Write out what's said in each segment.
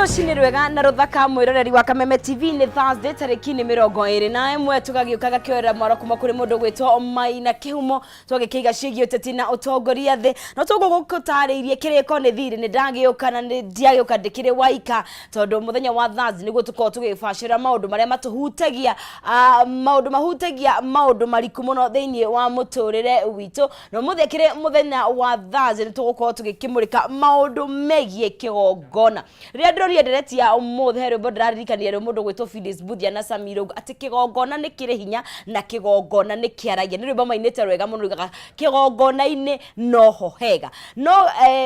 Rucini rwega na ruthaka mwiroreri wa Kameme TV ni Thursday tariki ni 21 tugagiukaga kiorera mwaro kuma kuri mundu gwitwo Maina Kihumo tugakiiga cigi uteti na utongoria thi no tugugutariirie kiriko ni thiri ni ndagiuka na ni ndiagiuka ndikire waika tondu muthenya wa Thursday niguo tuko tugibacira maundu maria matuhutagia maundu mariku muno thiini wa muturire witu no muthekire muthenya wa Thursday ni tugukorwo tugikimurika maundu megie kigongona Riadroria dereti ya umuthe rwimbo ndirarikania rwo mundu gwitwo Phyllis Buthia na Samiro ati kigongona ni kire hinya na kigongona ni kiaragia ni rwimbo mainite rwega muno rugaga kigongona-ini noho hega no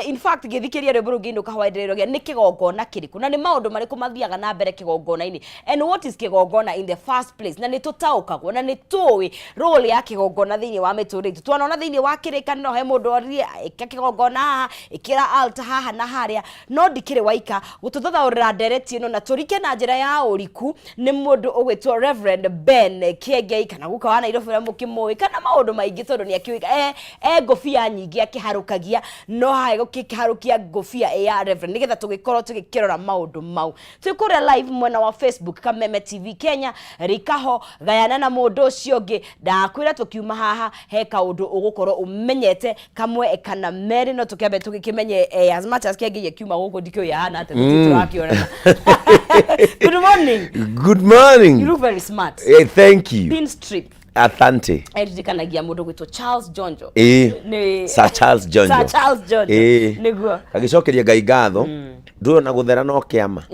in fact githikiria rwimbo rungino kahwaidero ni kigongona kiriku na ni maundu mariku mathiaga na mbere kigongona-ini and what is kigongona in the first place na ni tutaukagwo na ni tuwi role ya kigongona thiini wa miturire twanona thiini wa kirikaniro he mundu orie kigongona haha ikira altar haha na haria no ndikire waika gututhathaurira ndereti ino na turike na njira ya uriku ni mundu ugwitwo Rev Ben Kiengei kana guka wa Nairobi ra mukimoi kana maundu maingi tondu ni akiuga ngofia nyingi akiharukagia no hae gukiharukia ngofia ya Rev nigetha tugikorwo tugikirora maundu mau tukure live mwena wa Facebook Kameme TV Kenya rikaho gayana na mundu ucio ngi ndakwira tukiuma haha he kaundu ugukorwo umenyete kamwe kana meri no tukiambe tugikimenye as much as Kiengei kiuma guko ndikyo yana Good morning. Good morning. You look very smart. Hey, thank you. Pin strip. Asante. Edikanagia mundu gwitwo Charles Jonjo. Sir Charles Jonjo. Sir Charles Jonjo. Niguo. Kagicokeria Ngai ngatho. Nduo na guthera no kiama.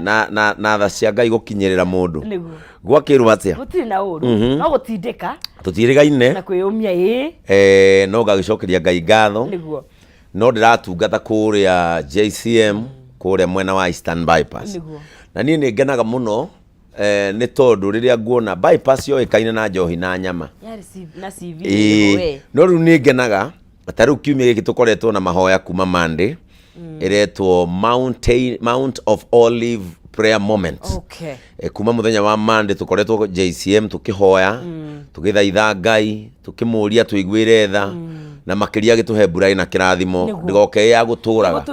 Na tha cia Ngai gukinyirira mundu. Niguo. Gwakirwa atia? Gutiri na uru. No gutindika. Tutirigaine. Na kwiyumia no gagicokeria Ngai ngatho. Niguo. No ndiratungata kuria JCM kuria mwena wa Eastern Bypass na nie ni ngenaga muno ni tondu riria nguona bypass yo ikaine na njohi na nyama na CV no ru ni ngenaga ataru kiumia giki tukoretwo na mahoya kuma Monday iretwo Mount of Olive prayer moments. Okay. Kuma muthenya wa Monday tukoretwo JCM tukihoya tukithaitha Ngai tukimuria tuigwire tha na makiria gituhe burai na kirathimo ndigoke ya guturaga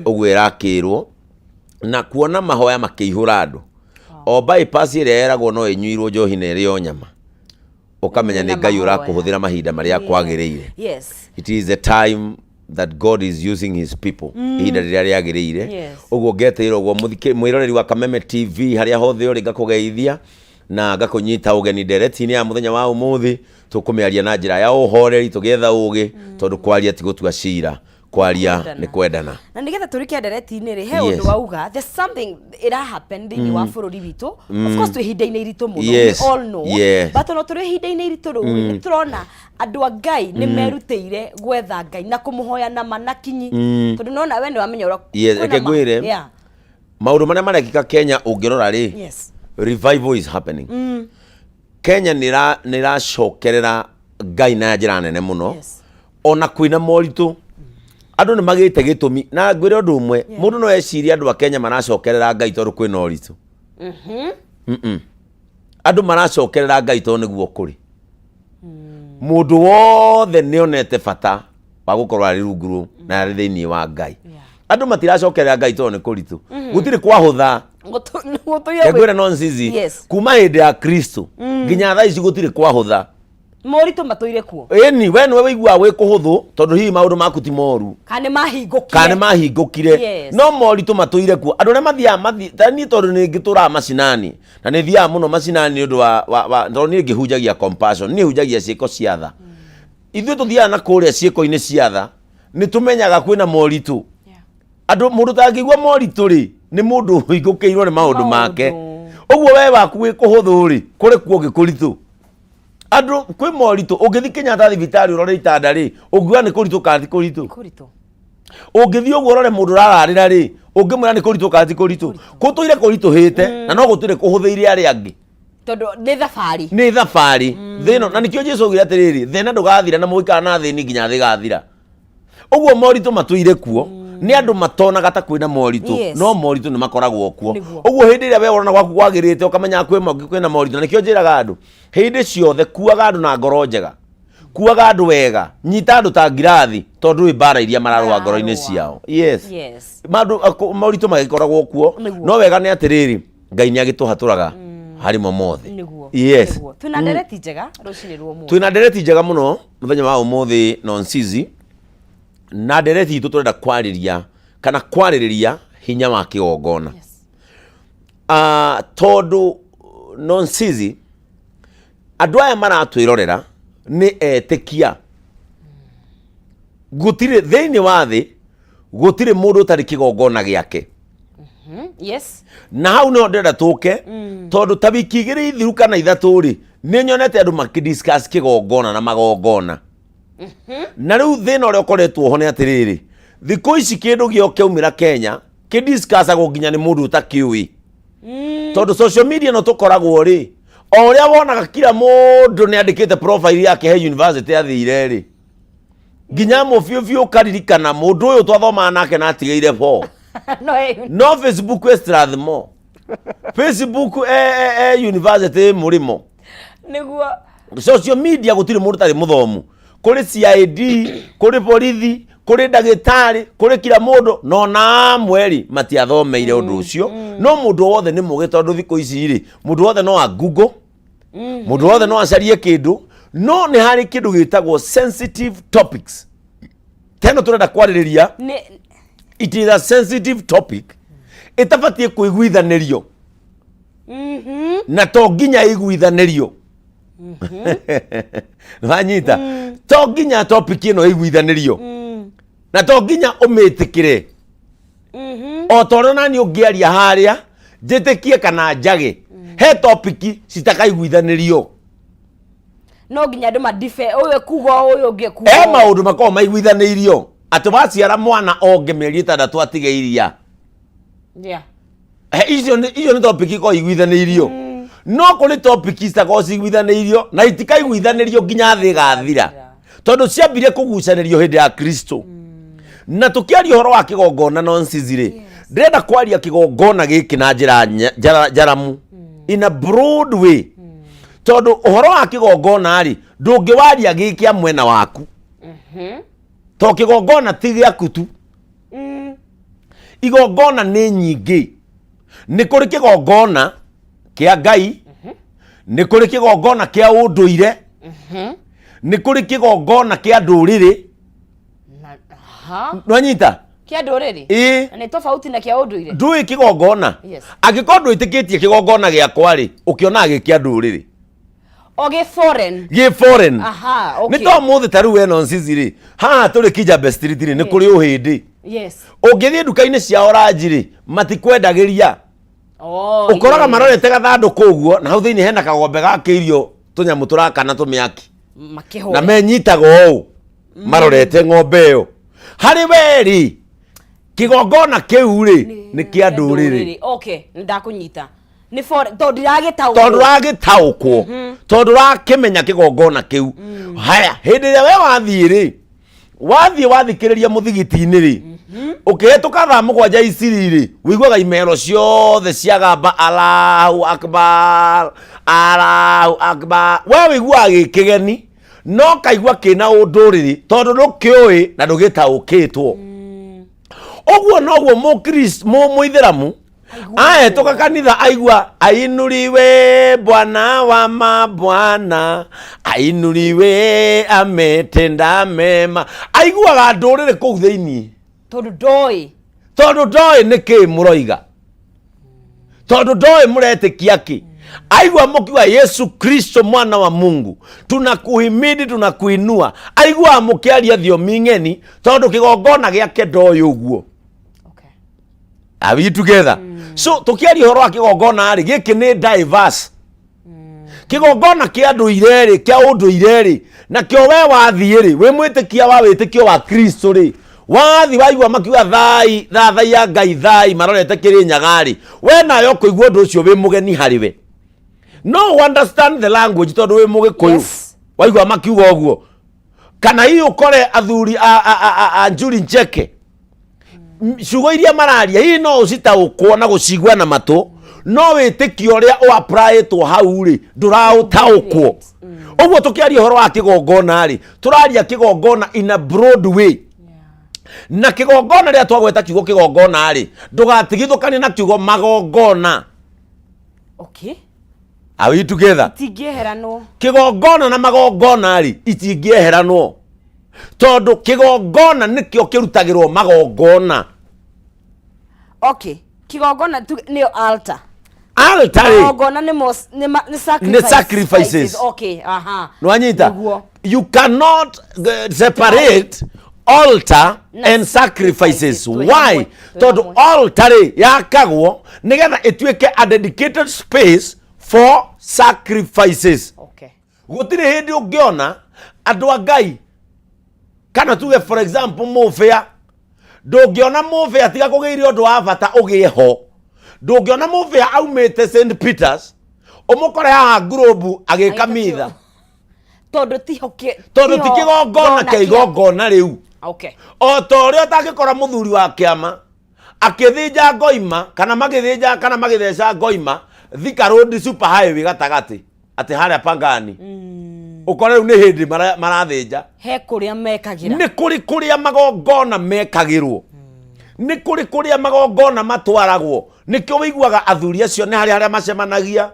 ogwe rakirwo na kuona mahoya makihura andu o bypass ire eragwo no enyuirwo njohi na ire nyama ukamenya ni Ngai urakuhuthira mahinda maria kwagiriire. Yes, it is the time that God is using his people ihinda riria riagiriire ogwo ngeteirwo gwo mwiroreri wa Kameme TV haria hothe uri ngakugeithia na ngakunyita ugeni ndereti-ini ya muthenya wa umuthi tukumiaria na njira ya uhoreri tugetha ugi tondu kwaria ti gutua cira kwaria ni kwendana na nigetha turike ndereti-ini ri he undu wauga there's something it happen thiini wa bururi witu of course tu hinda-ini iritu muno we all know but no turi hinda-ini iritu ru ni turona andu a Ngai ni merutire gwetha Ngai na kumuhoya na manakinyi tondu nona we ni wamenya ura reke ngwire maundu maria marekika Kenya ungirora ri revival is happening. Kenya niracokerera Ngai na njira nene muno ona kwina moritu andu ni magite gitumi na ngwire undu umwe mundu no eciria andu a Kenya maracokerera Ngai tondu kwina oritu andu maracokerera Ngai tondu niguo kuri mundu wothe nionete bata wa gukorwo ari runguru na ari thiini wa Ngai andu matiracokerera Ngai tondu ni kuritu gutiri kwahutha ngwire nonsense kuma hindi ya Kristo nginya thaa ici gutiri kwahutha moritu matoire kuo ni we niwe wigua we kuhuthu tondu hihi maundu maku ti moru kane mahingukire no moritu matoire kuo andu ne mathia tani tondu ni ngitura macinani na ni thia muno macinani ndu wa tondu ni ngihunjagia compassion ni hunjagia ciiko cia tha ithu tuthia na kuria ciiko-ini cia tha ni tumenyaga kwina moritu andu mundu tangigwa moritu ri ni mundu hingukiirwo ni maundu make ogwo we waku wi kuhuthu ri kuri kuo ngikuritu andu kwi moritu ungithi Kenyatta thibitari urore itanda ri ungiwa ni kuritu kandi kuritu ungithi ogwo urore mundu rararira ri ungimwira ni kuritu kandi kuritu kutuire kuritu hite na no gutire kuhuthiire ari angi tondu ni thabari thino na nikio Jesu ogira atiriri thina ndugathira na muikara na thini nginya thigathira ogwo moritu matuire kuo ni andu matonaga ta kwina moritu no moritu ni makoragwo kuo ogwo hindi ria we urona gwaku gwagirite ukamenya kwina moritu na nikio njiraga andu hindi ciothe kuaga andu na ngoro njega kuaga andu wega nyita andu ta ngirathi tondu wi bara iria mararwa ngoro-ini ciao. Yes mauritu magikoragwo kuo no wega ni atiriri Ngai ni agituhaturaga harimo mothe. Yes twina ndereti njega rucini rwo mu twina ndereti njega muno muthenya wa umuthi nonsizi na ndereti itu turenda kwariria kana kwaririria hinya wa kigongona. Tondu nonsizi andu aya maratwirorera ni etikia gutire thiini wa thi gutire mundu utari kigongona giake. Yes na hau no ndenda tuke tondu ta wiki igiri ithiru kana ithatu ri ni nyonete andu makidiscuss kigongona na magongona. Na riu thina uria ukoretwo ho ni atiriri thiku ici kindu gio kiumira Kenya kidiscussagwo nginya ni mundu utakiui tondu social media no tukoragwo ri o uria wonaga kila mundu ni andikite profile yake he university athire ri nginya mo fiu karirikana mundu uyu twathoma nake na atigeire bo no Facebook estrathmo Facebook university murimo niguo social media gutire mundu tari muthomu kuri CID kuri borithi kuri ndagitari kuri kila mundu no na mweri matiathomeire undu ucio no mundu wothe ni muge tondu thiko ici ri mundu wothe no a Google mundu wothe no acarie kindu no ni hari kindu gitagwo sensitive topics teno turenda kwaririria it is a sensitive topic itabatie kuiguithanirio na to nginya iguithanirio wanyita to nginya topic ino iguithanirio na to nginya umitikire o tondu nani ungiaria haria njitikie kana njage he topic citakaiguithanirio no nginya andu madife uyu kugo uyu ungi kugo maundu makoo maiguithanirio ati waciara mwana onge mieri 6 atigeiria icio ni topic ko iguithanirio no kuri topic citako ciguithanirio na itikaiguithanirio nginya thi gathira tondu ciambire kugucanirio hindi ya Kristo na tukiaria horo wa kigongona nonsizire ndenda kwaria kigongona giki na njira jaramu in a broad way tondu horo wa kigongona ri ndungiwaria giki amwena waku to kigongona ti giaku tu igongona ni nyingi ni kuri kigongona kia Ngai ni kuri kigongona kia unduire ni kuri kigongona kia nduriri nwanyita kia nduriri ni tofauti na kia unduire ndui kigongona agikorwo itikitie kigongona giakwa ri ukiona gikia nduriri oge foreign ni to muthi taru we nonsizi ri ha turi Kijambe Street ri ni kuri uhindi ungithie duka-ini cia orange ri matikwendagiria ukoraga marorete gathanduku uguo na hau thiini hena kagombe gakiirio tunyamu turakana tumiaki na menyitaga ou marorete ng'ombe yo hari weri kigongona kiu ri ni kia nduriri ndakunyita ni for tondu ragitaukwo tondu rakimenya kigongona kiu haya hindi ria we wathie wathikiriria muthigiti-ini ri ukihituka thaa 7 iciri ri wiguaga imero ciothe ciagamba Allahu Akbar we wiguaga gikigeni no kaigua kina unduriri tondu ndukiui na ndugitaukitwo uguo noguo muithiramu ahetoka kanitha aigua ainuriwe Bwana wa mabwana ainuriwe ametenda mema aiguaga ndurire kuu thiini tondu ndoi niki muroiga tondu ndoi muretikia ki aigua mukiwa Yesu Kristo mwana wa Mungu tunakuhimidi tunakuinua aigua mukiaria thiomi ng'eni tondu kigongona giake ndoi uguo. Are we together? So tukiari horo wa kigongona ri giki ni diverse kigongona kia nduire ri kia unduire ri na kio we wathie ri we mwitikia wa witikio wa Kristo ri wathi waigua makiuga thai ya Ngai thai marorete kiri nyagari we nayo kuigua ndu ucio wi mugeni hariwe no understand the language tondu wi mugikuyu waigua makiuga uguo kana hiyo ukore athuri a njuri ncheke ciugo iria mararia hii no ucitaukwo na gucigwa na matu no witikio ria o apply to hau ri ndurautaukwo Oguo tukiaria horo wa kigongona ri turaria kigongona in a broad way. Na kigongona ria twagweta kiugo kigongona ri ndugatigithukanie na kiugo magongona. Okay. Are we together? Itingieheranwo. Kigongona na magongona ri itingieheranwo. Tondu kigongona nikio kirutagirwo magongona. Okay. Kigongona ni altar. Altar. Kigongona ni sacrifices. Okay, aha. Nwanyita. You cannot separate altar and sacrifices. Why? Tondu altar yakagwo nigetha ituike a dedicated space for sacrifices. Okay. Gutire hindi ungiona andu a Ngai kana tuge for example mufia ndungiona mufia tiga kugiire undu wa bata ugie ho ndungiona mufia aumite St Peters umukore haha globe agika mitha tondu ti kigongona kigongona riu. Okay. O torio utangikora muthuri wa kiama akithinja ngoima kana magithesha ngoima Thika Road super highway gatagati ati haria Pangani ukore riu ni hindi marathinja he kuria mekagira ni kuria magongona mekagirwo ni kuria magongona matwaragwo nikio wiguaga athuri acio ni haria macemanagia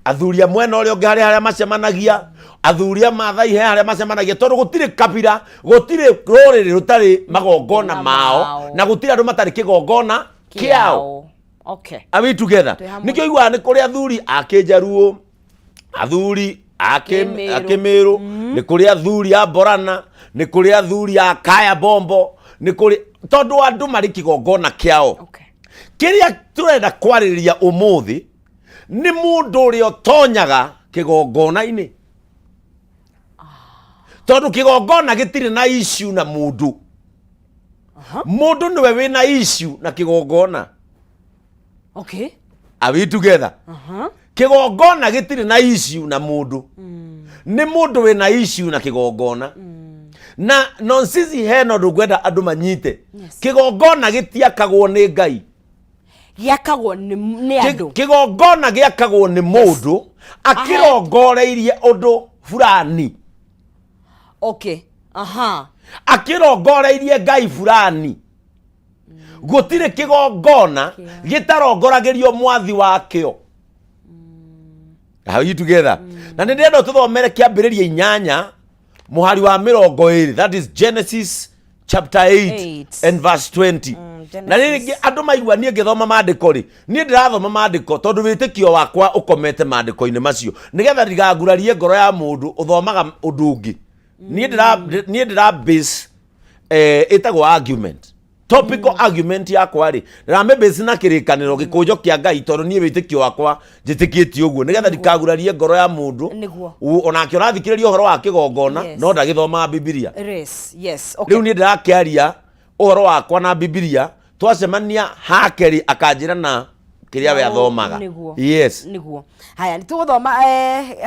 athuria mwena uria ungi haria macemanagia athuria mathai he haria macemanagia tondu gutire kabira gutire roriri rutari magongona mao na gutire andu matari kigongona kiao. Okay. Are we together? Nikio igwa ni kuri athuri akinjaruo athuri Akimeru ni kuri athuri a Borana ni kuri athuri a Kaya Bombo ni kuri tondu andu mari kigongona kiao. Okay. Kiria turenda kwariria umuthi ni mundu uri otonyaga kigongona-ini. Tondu kigongona gitire na issue na mundu. Mundu niwe wina issue na kigongona. Okay. Are we together? Kigongona gitire na issue na mundu. Ni mundu wina issue na kigongona. Na nonsense heno ndugwenda andu manyite. Kigongona gitiakagwo ni Ngai. Giakagwo ni andu. Kigongona giakagwo ni mundu akirongoreirie undu fulani. Okay. Akirongoreirie Ngai fulani. Gutire kigongona gitarongoragirio mwathi wakio. Are you together? Na ndendo tuthomere kiambiriria 8 muhari wa 20, that is Genesis chapter 8 and verse 20. Na ringi andu maigua nie ngithoma maandiko ri nie ndirathoma maandiko tondu witikio wakwa ukomete maandiko-ini macio nigetha ndigagurarie ngoro ya mundu uthomaga undungi nie ndira base itagwo argument topical argument yakwa ri rame base na kirikaniro gikunjo kia Ngai tondu nie witikio wakwa jitikitio uguo nigetha ndikagurarie ngoro ya mundu onake urathikiriria uhoro wa kigongona no ndagithoma Biblia. Yes. Okay. Riu nie ndirakiaria uhoro wakwa na Biblia twacemania hakeri akanjira na kiria we athomaga. Yes. Niguo. Haya nituguthoma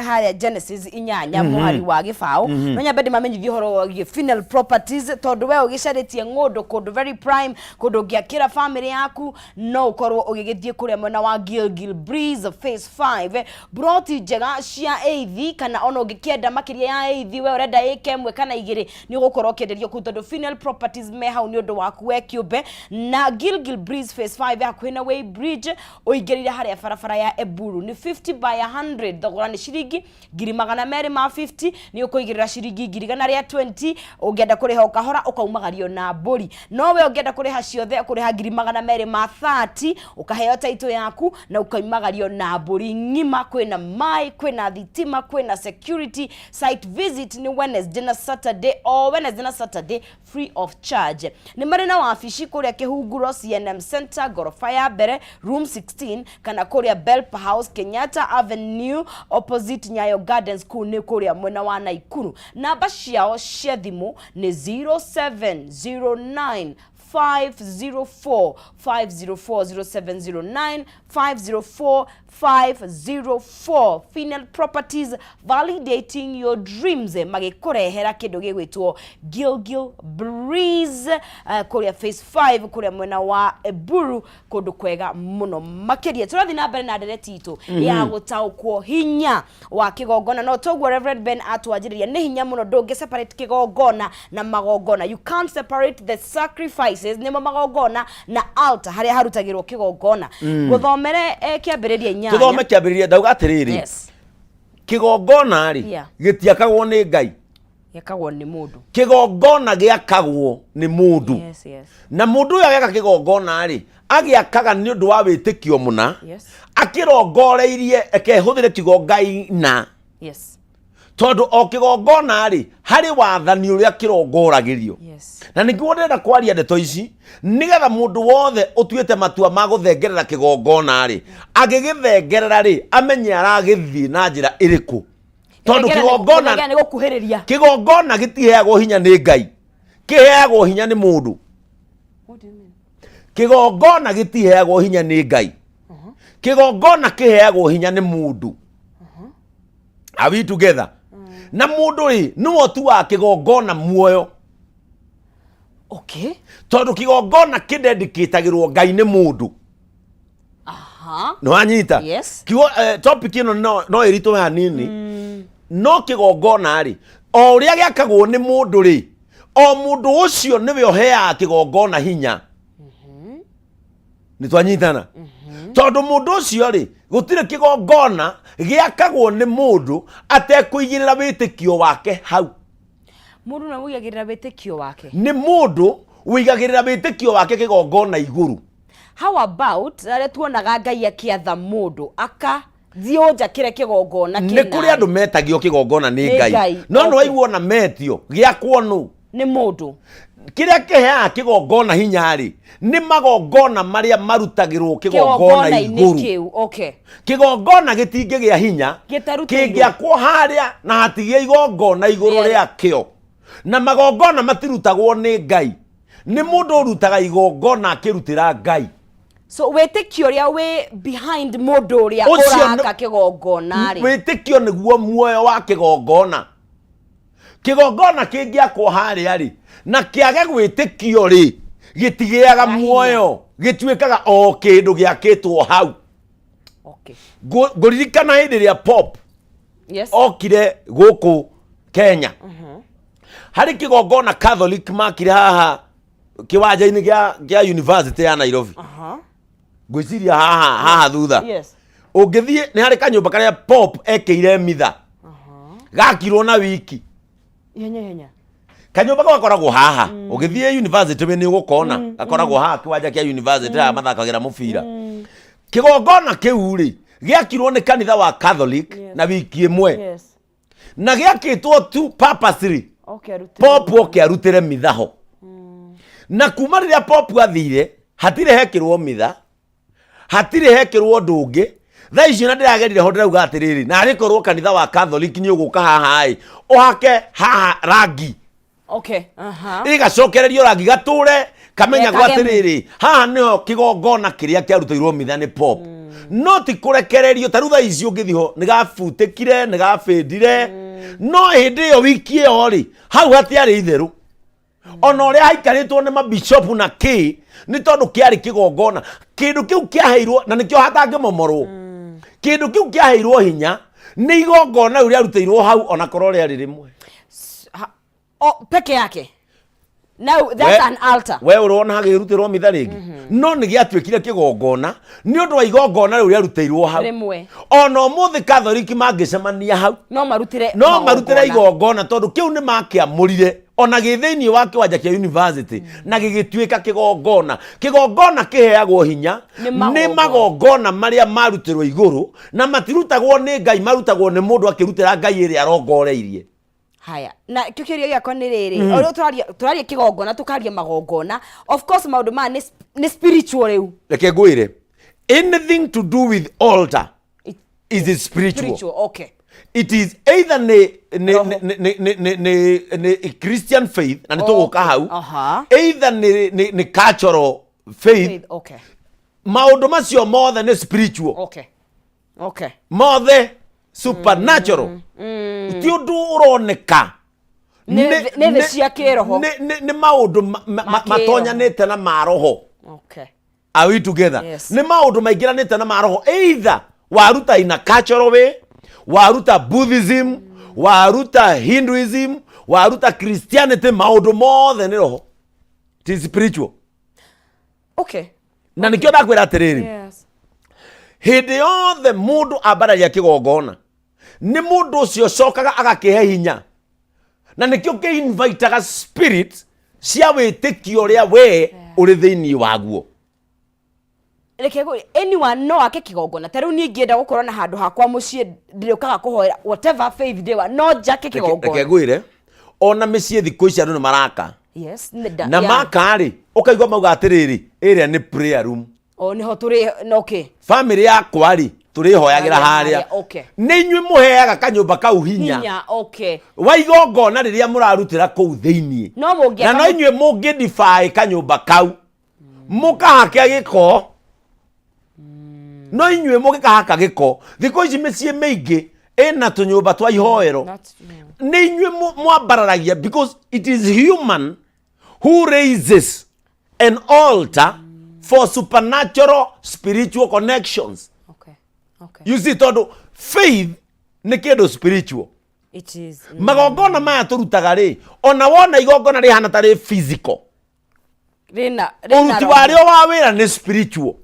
haria Genesis 8 muhari wa gibao no nyambe ndimamenyithie horo wa final properties tondu we ugicaritie ngundu kundu very prime kundu ngiakira family yaku no ukorwo ugigithie kuria mwena wa Gilgil Breeze phase 5 brought njega cia eithi kana ona ungikienda makiria ya eithi we urenda ikemwe kana igiri ni ugukorwo kienderio ku tondu final properties me hau ni undu waku we kiumbe na Gilgil Breeze phase 5 hakuhina way bridge uigirire haria barabara ya Eburu ni 50 by 100 thogora ni ciringi 250 ni ukuigirira ciringi 120 ungienda kuriha ukahora ukaumagario na mburi no we ungienda kuriha ciothe kuriha 230 ukaheo taito yaku na ukaimagario na mburi ngima kwina mai kwina thitima kwina security site visit ni Wednesday na Saturday free of charge ni marina wa afici kuria kihunguro CNM Center gorofa ya mbere room 16 kana kuria Belpa House Kenyatta Avenue opposite Nyayo Gardens kuni kuria mwena wa Naikuru. Namba ciao cia thimu ni 0709 504 0709 504 Final Properties, validating your dreams. Magikorehera kindu gigwitwo Gilgil Breeze kuria phase 5 kuria mwena wa Eburu, kundu kwega muno makiria. Turathi na mbere na ndereti itu ya gutaukwo hinya wa kigongona. No toguo Rev Ben atwajiriria ni hinya muno ndungi separate kigongona na magongona. You can't separate the sacrifices nimo magongona na altar haria harutagirwo kigongona. Guthomere kiambiriria nya tuthome kiambiriria ndauga atiriri. Yes. Kigongona ri gitiakagwo ni Ngai, yakagwo ni mundu. Kigongona giakagwo ni mundu. Yes, yes. Na mundu uyo ageka kigongona ri agiakaga ni undu wa witikio muna. Yes. Akirongoreirie ekehuthire kigongai na. Yes. Tondu o kigongona ri hari wathani uria kirongoragirio. Yes. Na niguo ndenda kwaria ndeto ici nigetha mundu wothe utuite matua ma guthengerera kigongona ri agigithengerera ri amenye aragithii na njira iriku. Tondu kigongona ni gukuhiriria. Kigongona gitiheagwo hinya ni Ngai, kiheagwo hinya ni mundu. What do you mean? Kigongona gitiheagwo hinya ni Ngai. Kigongona kiheagwo hinya ni mundu. Are we together? Na mundu ri no tu wa kigongona muoyo. Okay. Tondu kigongona kidedicatagirwo Ngai ni mundu. No anyita. Yes. Kiwo topic ino no irito hanini. No kigongona ri o uria giakagwo ni mundu ri o mundu ucio niwe ohea kigongona hinya. Ni twanyitana. Tondu mundu ucio ri gutire kigongona giakagwo ni mundu atekuigirira witikio wake hau. Mundu na wigagirira witikio wake. Ni mundu wigagirira witikio wake kigongona iguru. How about tuonaga Ngai akiatha mundu aka thionja kire kigongona kina. Ni kuri andu metagio kigongona ni Ngai. No waiguo na metio giakwo nu ni mundu. Kiria kihea kigongona hinya ri ni magongona maria marutagirwo kigongona iguru. Okay. Kigongona gitingigia hinya kingiakwo haria na hatigie igongona iguru ria kio. Na magongona matirutagwo ni Ngai, ni mundu urutaga igongona akirutira Ngai. So wetikio ria we behind mundu ria uraka kigongona ri wetikio niguo muoyo wa kigongona. Kigongona kingiakwo haria ri na kiage gwitikio ri gitigiaga muoyo, gituikaga o kindu giakitwo hau. Okay. Nguririkana hindi ria pop. Yes. Okire guku Kenya. Hari kigongona Catholic makire haha kiwanja-ini gia University ya Nairobi. Gwiciria haha thutha. Yes. Ungithie ni hari kanyumba karia pop ekeire mitha. Gakirwo na wiki. Henya. Kanyumba gakoragwo haha. Ungithie University we ni ugukona gakoragwo haha kiwanja kia University ya mathakagira mubira. Kigongona kiu ri giakirwo ni kanitha wa Catholic na wiki imwe. Yes. Na giakitwo tu purposely. Okay, Pop oke arutire mithaho. Na kuma riria pop athire hatire hekirwo mitha, hatire hekirwo ndungi. Tha icio na ndiragerire ho ndirauga atiriri na arikorwo kanitha wa Catholic ni uguka haha ai ohake haha rangi. Okay. Igacokererio rangi gature kamenya gwa atiriri haha niho kigongona kiria kiarutirwo mitha ni pop. No ti kurekererio tarutha icio ngithiho ni gafutikire ni gafendire. No hindi yo wiki yo ri hau hatiari itheru. Ona uria haikaritwo ni mabishop na ki ni tondu kiari kigongona kindu kiu kiaheirwo na nikio hatange momorwo. Kindu kiu kiaheirwo hinya ni igongona uria ruteirwo hau ona korwo ria rimwe. Peke yake. Now that's an altar. We urona hagirutirwo mitha ringi. No ni giatwikire kigongona ni undu wa igongona uria ruteirwo hau. Rimwe. Ona muthi Catholic mangicemania hau. No marutire igongona tondu kiu ni makiamurire ona githiini wa kiwanja kia University na gigitwika kigongona. Kigongona kiheagwo hinya ni magongona maria marutirwo iguru na matirutagwo ni Ngai, marutagwo ni mundu akirutira Ngai iri arongoreirie. Haya, na kikirio giakwa ni riri oro turaria kigongona tukaria magongona. Of course maundu ma ni spiritual riu. Reke ngwire anything to do with altar is spiritual. Okay. it is either ni Christian faith na nituguka hau either ni cultural faith. Okay. Maundu macio mothe ni spiritual. Okay. Mothe supernatural. Ti undu uroneka ne cia kiroho ni maundu matonyanite na maroho. Okay. Are we together? Yes. Ni maundu maingiranite na maroho, either waruta in a cultural way, waruta Buddhism, waruta Hinduism, waruta Christianity, maundu mothe ni roho. It is spiritual. Okay. Na nikio ndakwira atiriri. Yes. Hindi yothe mundu ambaragia kigongona ni mundu ucio cokaga agakihe hinya, na nikio ke invitaga spirit cia witikio ria we uri thiini waguo. Anyone no ake kigongona taru ni ngienda gukorwo na handu hakwa mucie ndirukaga kuhoera whatever faith dewa no jake kigongona. Ekegwire ona micie thikũ ici andu ni maraka. Yes, na makari ukaigwa mauga atiriri area ni prayer room. Ni ho turi no okay. Family yakwa ri turi hoyagira haria. Okay. Ni inyui muheaga kanyumba kau hinya. Okay. Wa igongona riria murarutira kuu thiini. No mungi. Na no inyui mungi defy kanyumba kau. Mukahake giko. No inyui mugikahaka giko. Thikũ ici micie mingi ena tunyumba twa ihoero. Ni inyui mwabararagia because it is human who raises an altar for supernatural spiritual connections. Okay. You see, todo faith ni kindu spiritual. It is. Magongona maya turutaga ri, ona wona igongona ri hana tari physical. Rina Uruti wario wa wira ni spiritual.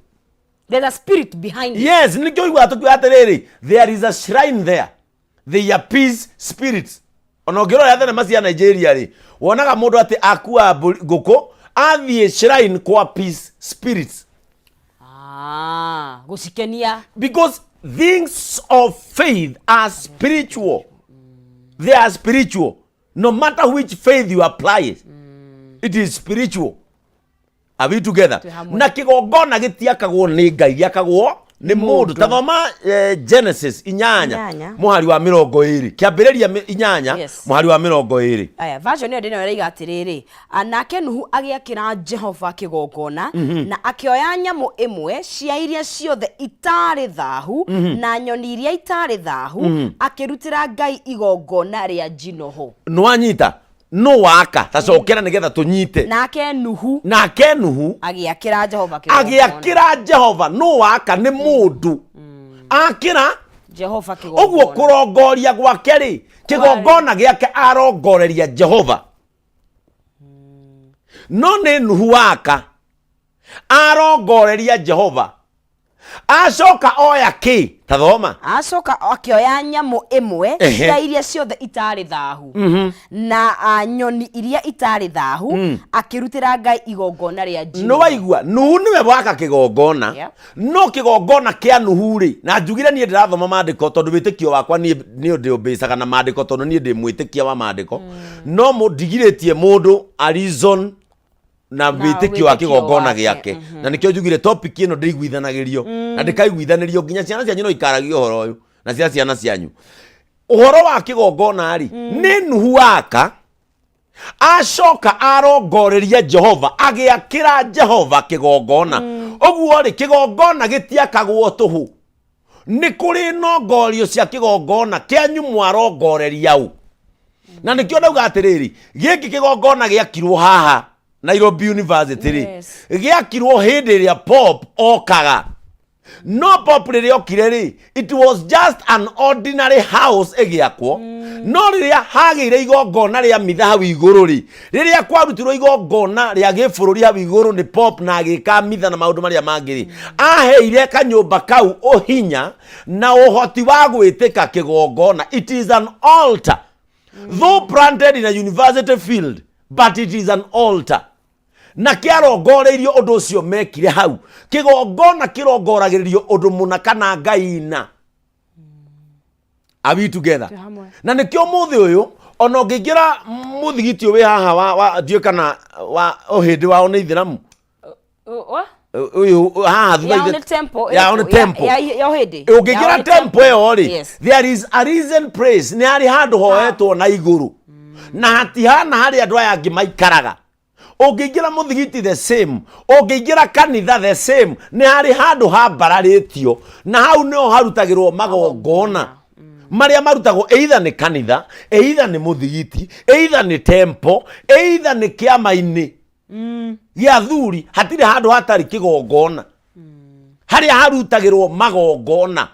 There's a spirit behind it. Yes, nikyo igwa tukiwa atiriri, there is a shrine there. They are peace spirits. Ona ngiro ya thana macia Nigeria ri, wonaga mundu ati akua guko athie shrine kwa peace spirits. Gusikenia. Because things of faith are spiritual. They are spiritual. No matter which faith you apply it, it is spiritual. Are we together? Na kigongona gitiakagwo ni Ngai, giakagwo ni mundu. Tathoma Genesis 8 muhari wa 20 kiambiriria 8 muhari wa 20. Aya version yo ndino iriga atiriri, anake Nuhu agiakira Jehova kigongona na akioya nyamu imwe cia iria ciothe itari thahu na nyoni iria itari thahu akirutira Ngai igongona ria njinoho. Nwanyita no waka tacokera nigetha tunyite. Nake Nuhu agiakira Jehova kigongona. Agiakira Jehova no waka ni mundu. Akira Jehova kigongona. Ogwo kurongoria gwake ri kigongona giake arongoreria Jehova. No ni Nuhu waka arongoreria Jehova. Acoka oya ki tathoma. Acoka akioya nyamu imwe cia iria ciothe itari thahu na nyoni iria itari thahu akirutira Ngai igongona ria njino. No waigua Nuhu niwe waka kigongona. No kigongona kia Nuhu ri na njugire nie ndirathoma maandiko tondu witikio wakwa nie ndi ubicaga na maandiko tondu nie ndi mwitikia wa maandiko. No mundigiritie mundu a reason na witikio wa kigongona giake. Na nikio njugire topic ino ndigwithanagirio na ndikaiguithanirio nginya ciana cianyu no ikaragio horo uyu na ciana cianyu. Uhoro wa kigongona ri ni Nuhu waka acoka arongoreria Jehova agiakira Jehova kigongona. Ogwo ri kigongona gitiakagwo tuhu, ni kuri nongorio cia kigongona kianyu mwarongoreria u. Na nikio ndauga atiriri giki kigongona giakirwo haha Nairobi University ri giakirwo hindi ria Pop okaga. No Pop riria okire ri it was just an ordinary house egiakwo. No riria hagire igongona ria mitha hau iguru ri riria kwarutirwo igongona ria gibũrũri hau iguru ni Pop na agika mitha na maundu maria mangiri aheire kanyumba kau Hinya na uhoti wa gwitika kigongona. It is an altar though planted in a university field, but it is an altar. Na kiarongoreirio undu ucio mekire hau kigongona kirongoragiririo undu muna kana Ngai na. Are we together? Na nikio muthi uyu ona ungingira muthigiti wi haha wa dio kana wa ohindi wa ona ithiramu on the temple ya on the temple ya hedi ukigira temple yo ri there is a reason praise ni ari handu hoetwo na iguru na hatihana hari andu aya angi maikaraga ukigira muthigiti the same ukigira kanitha the same ni hari handu hambararitio na hau niho harutagirwo magongona maria marutagwo either ni kanitha either ni muthigiti either ni temple either ni kiama-ini gĩa thuri hatire handu hatari kigongona haria harutagirwo magongona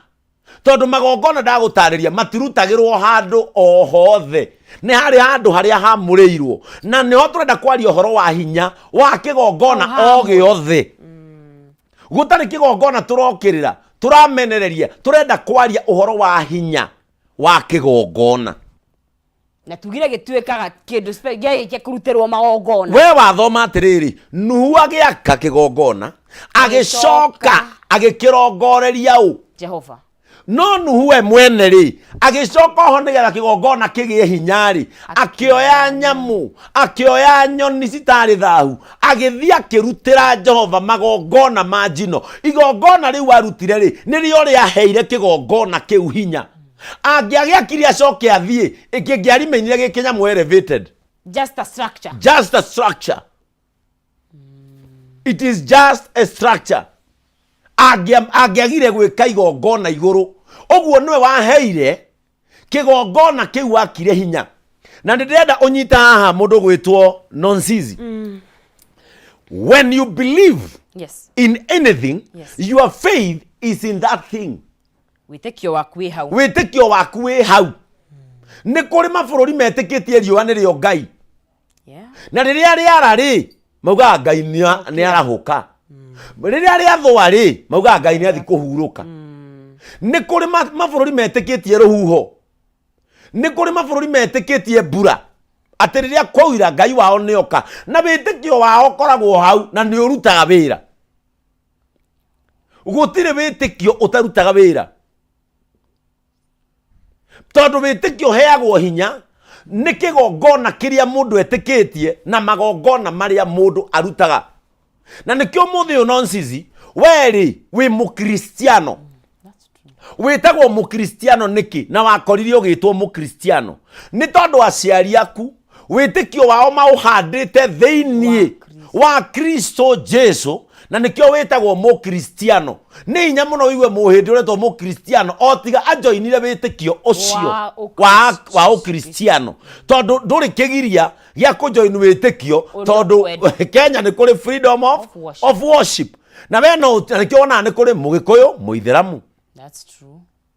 tondu magongona ndagutariria matirutagirwo handu o hothe ni hari handu haria hamuriirwo na niho turenda kwaria uhoro wa hinya wa kigongona o giothe gutari kigongona turokirira turamenereria turenda kwaria uhoro wa hinya wa kigongona na tugire gituikaga kindu gya kuruterwo magongona we wathoma atiriri Nuhu agiaka kigongona agicoka agikirongoreria u Jehova no Nuhu we mwene ri agicoka ho nigetha kigongona kigie hinya ri akioya nyamu akioya nyoni citari thahu agithia akirutira Jehova magongona majino igongona riu arutire ri nirio ri aheire kigongona kiu hinya angiagiakiri acoke athie ikingiarimenyire gikinyamu elevated just a structure it is just a structure angiagire gwika igongona iguru oguo niwe waheire kigongona kiu akire hinya na ndirenda unyita haha mundu gwitwo nonsizi when you believe in anything your faith is in that thing witekio waku wi hau ni kuri mabururi metikitie riua ni rio Ngai na riria riara ri mauga Ngai ni arahuka riria riathwa ri mauga Ngai ni athi kuhuruka ni kuri mabururi metikitie ruhuho ni kuri mabururi metikitie mbura ati riria kwaura Ngai wao ni oka na witikio wao koragwo hau na ni urutaga wira gutire witikio utarutaga wira tondu witikio heagwo hinya ni kigongona kiria mundu etikitie na magongona maria mundu arutaga na nikio muthi nonsizi weri wi mukristiano witagwo mukristiano niki na wakoririe ugitwo mukristiano ni tondu aciari aku witikio wao mauhandite theinie wa Kristo Jesu na nikio witagwo mukristiano ni inya muno wiwe muhindi uretwo mukristiano otiga ajoinire witikio ucio wa ukristiano tondu nduri kigiria gya kujoin witikio tondu Kenya ni kuri freedom of worship na we no nikio na ni kuri mugikuyu muitheramu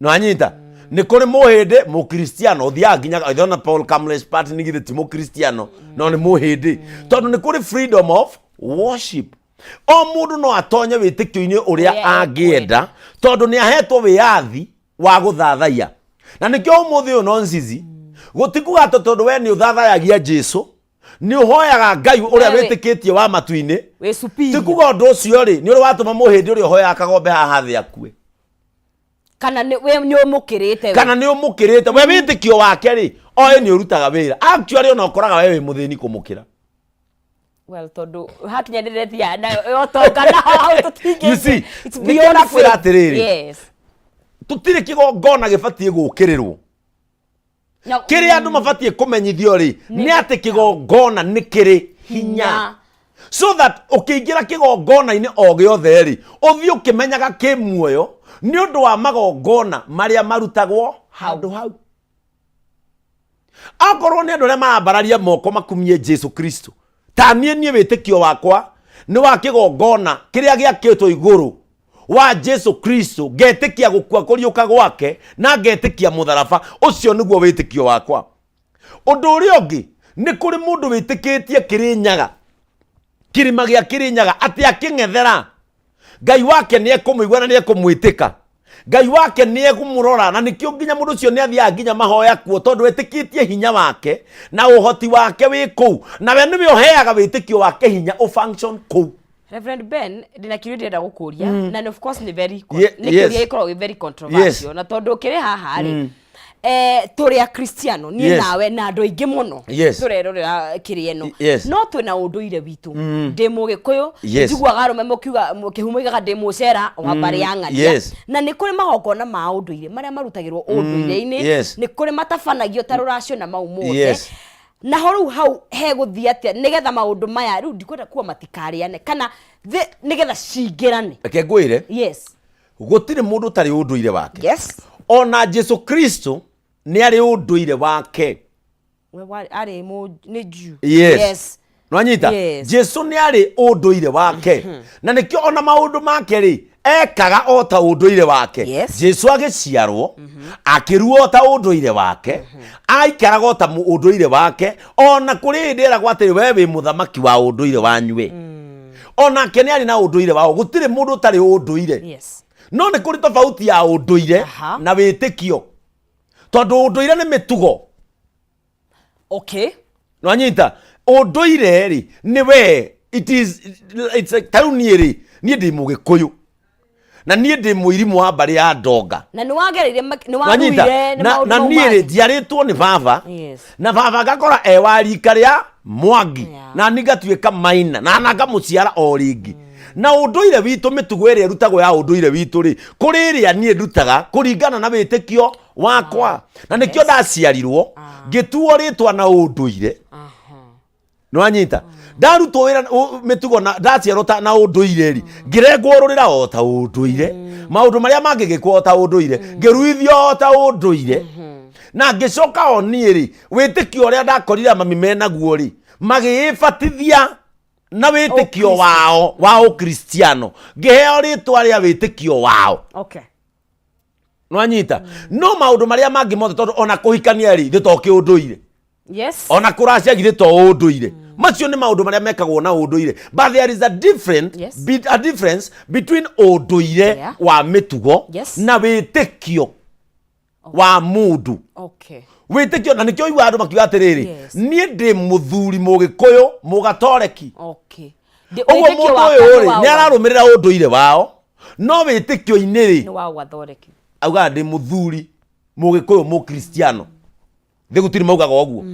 no anyita ni kuri muhindi mukristiano thia nginya ithona Paul Camillus part ni githiti mukristiano no ni muhindi tondu ni kuri freedom of worship o mundu no atonye witikio-ini uria angienda tondu ni ahetwo wiathi wa guthathaiya na nikio umuthi nonsizi gutikuga tondu we ni uthathayagia Jesu ni uhoyaga Ngai uria witikitie wa matu-ini tikuga undu ucio ri ni uri watuma muhindi uria uhoyaga kagombe haha thi akue kana ni umukirite we witikio wake ri oe ni urutaga wira actually ona ukoraga we wi muthini kumukira tondu hakinya ndiretia na yotongana how to think you see it's beyond faith tutire kigongona gibatie gukirirwo kiri andu mabatie kumenyithio ri ni ati kigongona ni kiri hinya so that ukiingira kigongona-ini o giothe ri uthi ukimenyaga kimuoyo ni undu wa magongona maria marutagwo handu hau akorwo ni andu aria marambararia moko makumie Jesu Kristo ta nie witikio wakwa ni wa kigongona kiria giakitwo iguru wa Jesu Kristo ngetikia gukua kuriuka gwake na ngetikia mutharaba ucio niguo witikio wakwa undu uria ungi ni kuri mundu witikitie Kirinyaga kirima gia Kirinyaga ati aking'ethera Ngai wake ni ekumuigua na ni ekumwitika Ngai wake ni egumurora na nikio nginya mundu ucio ni athia nginya mahoya kuo tondu wetikitie hinya wake na uhoti wake wi ku na we niwe uheaga witikio wake hinya o function ku Reverend Ben ndina kiru ndenda gukuria na of course ni very very controversial na tondu kire haha ri turi a Cristiano ni nawe na andu aingi muno turerorera kirieno no twina unduire witu ndi mugikuyu njiguaga arume mukiuga kihumoigaga ndi mucera wa bari ya ng'aria na ni kuri magongona ma unduire maria marutagirwo unduire-ini ni kuri matabanagio ta ruracio na mau mothe na horu hau he guthia atia nigetha maundu maya riu ndikwenda kuwa matikariane kana nigetha cingirane reke ngwire gutire mundu tari unduire wake ona Jesu Kristo ni ari unduire wake we ari ni Jew nwanyita Jesu ni ari unduire wake na nikio ona maundu make ri ekaga o ta unduire wake Jesu agiciarwo akiruo ta unduire wake aikaraga o ta unduire wake ona kuri ndira gwatiri we wi muthamaki wa unduire wanywe ona ke ni ari na unduire wao gutire mundu tari unduire no ni kuri tofauti ya unduire na witikio tondu unduire ni mitugo nwanyita unduire ri ni we it's like tarunieri ni ndi mugikuyu na nie ndi muirimu wa bari ya ndonga na ni wagereire ni waruire na nie ndiaritwo ni baba na baba gakora ewari karia mwangi na nigatuika maina na nagamuciara o ringi na unduire witu mitugo iri rutagwo ya unduire witu ri kuri ria nie ndutaga kuringana na witikio wakwa na nikio ndaciarirwo ngituo ritwa na unduire nwanyita ndarutwo wira mitugo na ndaciarwo ta na unduire ri ngirengworurira o ta unduire maundu maria mangigikwo ta unduire ngiruithio ta unduire na ngicoka o nie ri witikio ria ndakorira mami menaguo ri magiibatithia na witikio wao wa Kristiano ngiheo ritwa ria witikio wao nwanyita no maundu maria mangi mothe tondu ona kuhikania ri thitoki unduire ona kuracia githito unduire macio ni maundu maria mekagwo na unduire but there is a difference between unduire wa mitugo na witikio wa mundu witikio na nikio iwa andu makiuga atiriri nie ndi muthuri mugikuyu mugatoreki oguo mundu uyu ri ni ararumirira unduire wao no witikio ini ri ni wa gatoreki auga ndi muthuri mugikuyu mu Kristiano thigutiri maugaga oguo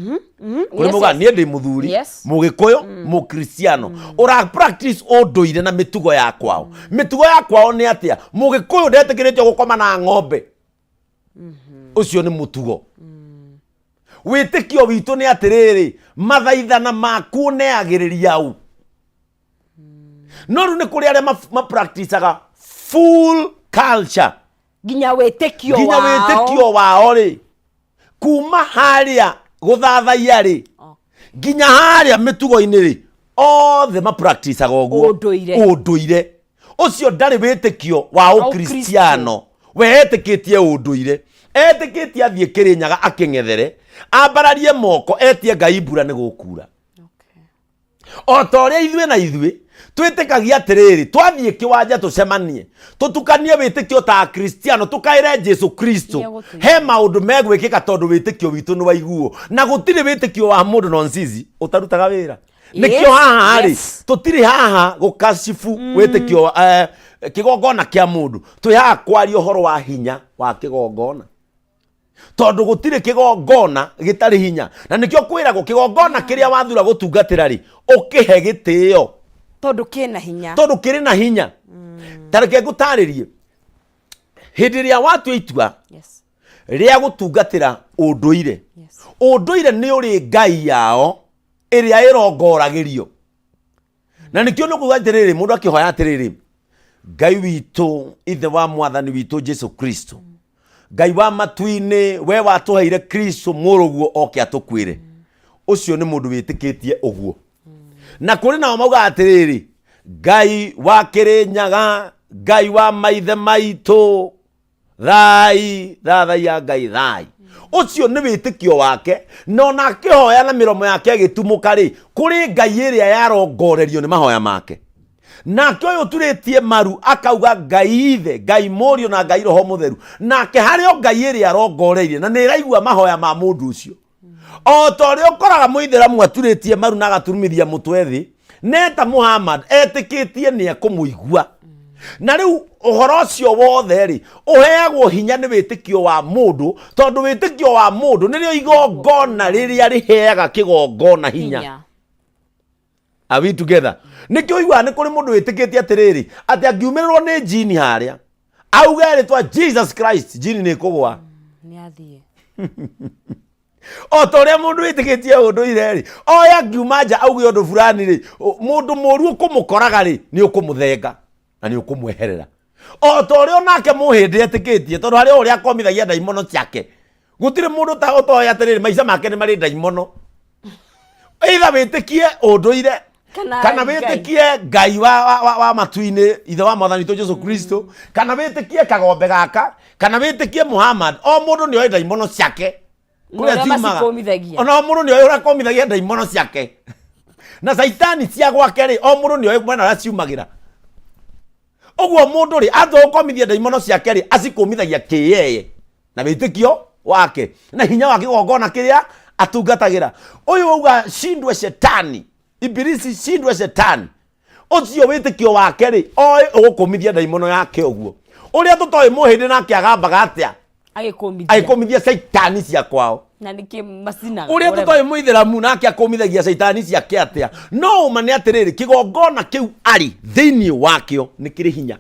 kuri muga nie ndi muthuri mugikuyu mu Kristiano ora practice unduire na mitugo ya kwao ni atia mugikuyu ndetikiritio gukoma na ng'ombe ucio ni mutugo witikio witu ni atiriri mathaithana maku neagiriria au no ni kuri aria ma practiceaga full culture ginya witikio wao ri kuma haria guthathaia ri ginya haria mitugo-ini ri othe ma practiceaga oguo unduire ucio ndari witikio wa Kristiano we etikitie unduire etikitie athie Kirinyaga aking'ethere ambararie moko etie Ngai mbura ni gukura o toria ithwe na ithwe twitikagia atiriri twathie kiwanja tucemanie tutukanie witikio ta Kristiano tukaire Jesu Kristo he maundu megwikika tondu witikio witu ni waiguo na gutire witikio wa mundu nonsizi utarutaga wira nikio haha ri tutiri haha gukashifu witikio kigongona kia mundu twi haha kwaria uhoro wa hinya wa kigongona tondu gutire kigongona gitari hinya na nikio kwiragwo kigongona kiria wathura gutungatira ri ukihe gitio tondu kina hinya tareke gutaririe hindi ria watu itua ria gutungatira unduire unduire ni uri ngai yao iria irongoragirio na nikio nukuga atiriri mundu akihoya atiriri Ngai witu ithe wa mwathani witu Jesu Kristo Ngai wa matuini we watuheire Kristo muruguo oke atukwire ucio ni mundu witikitie uguo na kuri na mauga atiriri Ngai wa Kirinyaga Ngai wa maithe maitu thai ya Ngai thai ucio ni witikio wake no na kihoya na miromo yake agitumuka ri kuri Ngai iria yarongorerio ni mahoya make nake uyu turitie maru akauga Ngai ithe Ngai morio na Ngai roho mutheru nake hario Ngai iria arongoreirie na ni iraigua mahoya ma mundu ucio o tori ukoraga muithiramu aturitie maru na agaturumithia mutwe thi neta Muhammad etikitie ni akumuigua na riu uhoro cio wothe ri uheagwo hinya ni witikio wa mundu tondu witikio wa mundu nirio igongona riria riheaga kigongona hinya. Are we together? Nikio igwa ni kuri mundu witikitie atiriri ati angiumirirwo ni jini haria auga ritwa Jesus Christ jini ni kugwa ni athie o toria mundu witikitie undu ire ri oya ngiumanja auge undu fulani ri mundu moru ukumukoraga ri ni ukumuthenga na ni ukumweherera o toria onake muhindi etikitie tondu hari uria akomithagia daimono ciake gutire mundu ta utoya atiriri maica make ni mari daimono either witikie undu ire kana witikie ngai wa matuini ithe wa mwathani to Jesu Kristo kana witikie kagombe gaka kana witikie Muhammad o mundu ni oida imono ciake kuria timaga ona mundu ni oira komithagia daimono ciake na saitani cia gwake ri o mundu ni oira mwena ra ciumagira ogwo mundu ri atho komithia daimono ciake ri acikomithagia kiyeye na witikio wake na hinya wake gogona kiria atungatagira uyu uga shindwe shetani Ibilisi shindwe shetani ucio witikio wake ri oi ugukumithia daimono yake ogwo uria tutoi muhindi nake agambaga atia agikumithia saitani cia kwao na niki masina uria tutoi muithiramu nake akumithagia saitani ciake atia no umane atiriri kigongona kiu ari thiini wakio ni kiri hinya.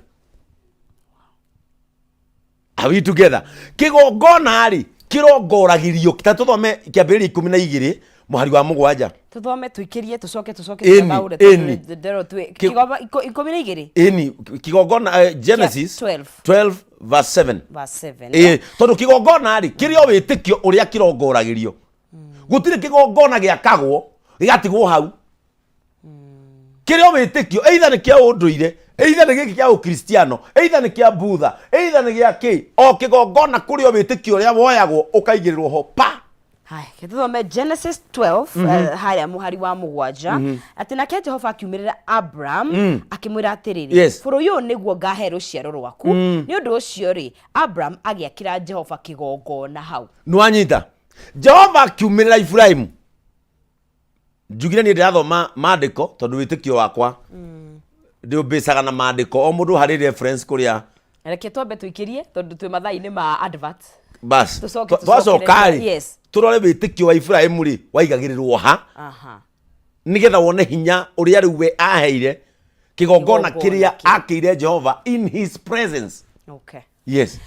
Are we together? Kigongona ari kirongoragirio tatuthome kiambiri 12 muhari wa mugwanja tuthome twikirie tucoke baure ndero twi ikumi na igiri kigongona Genesis 12 verse 7 tondu kigongona ari kirio witikio uria kirongoragirio gutire kigongona giakagwo gigatigwo hau kirio witikio either ni kia unduire either ni giki kia ukristiano either ni kia budha either ni gia ki o kigongona kurio witikio uria woyagwo ukaigirirwo ho pa. Hai, kituthome Genesis 12 haria muhari wa mugwanja ati nake Jehova akiumirira Abraham akimwira atiriri buru yu niguo ngahe ruciaro rwaku ni undu ucio ri Abraham agiakira Jehova kigongona hau nwanyita Jehova akiumirira Ibrahim njugire ni ndathoma maandiko tondu witikio wakwa ndio besaga na maandiko o mundu hari reference kuria reke twambe twikirie tondu twi mathai-ini ma advert bas twacokari turore witikio wa Ibrahim ri waigagirirwo ha nigetha wone hinya uria riu we aheire kigongona kiria akire Jehova in his presence. Okay. Yes.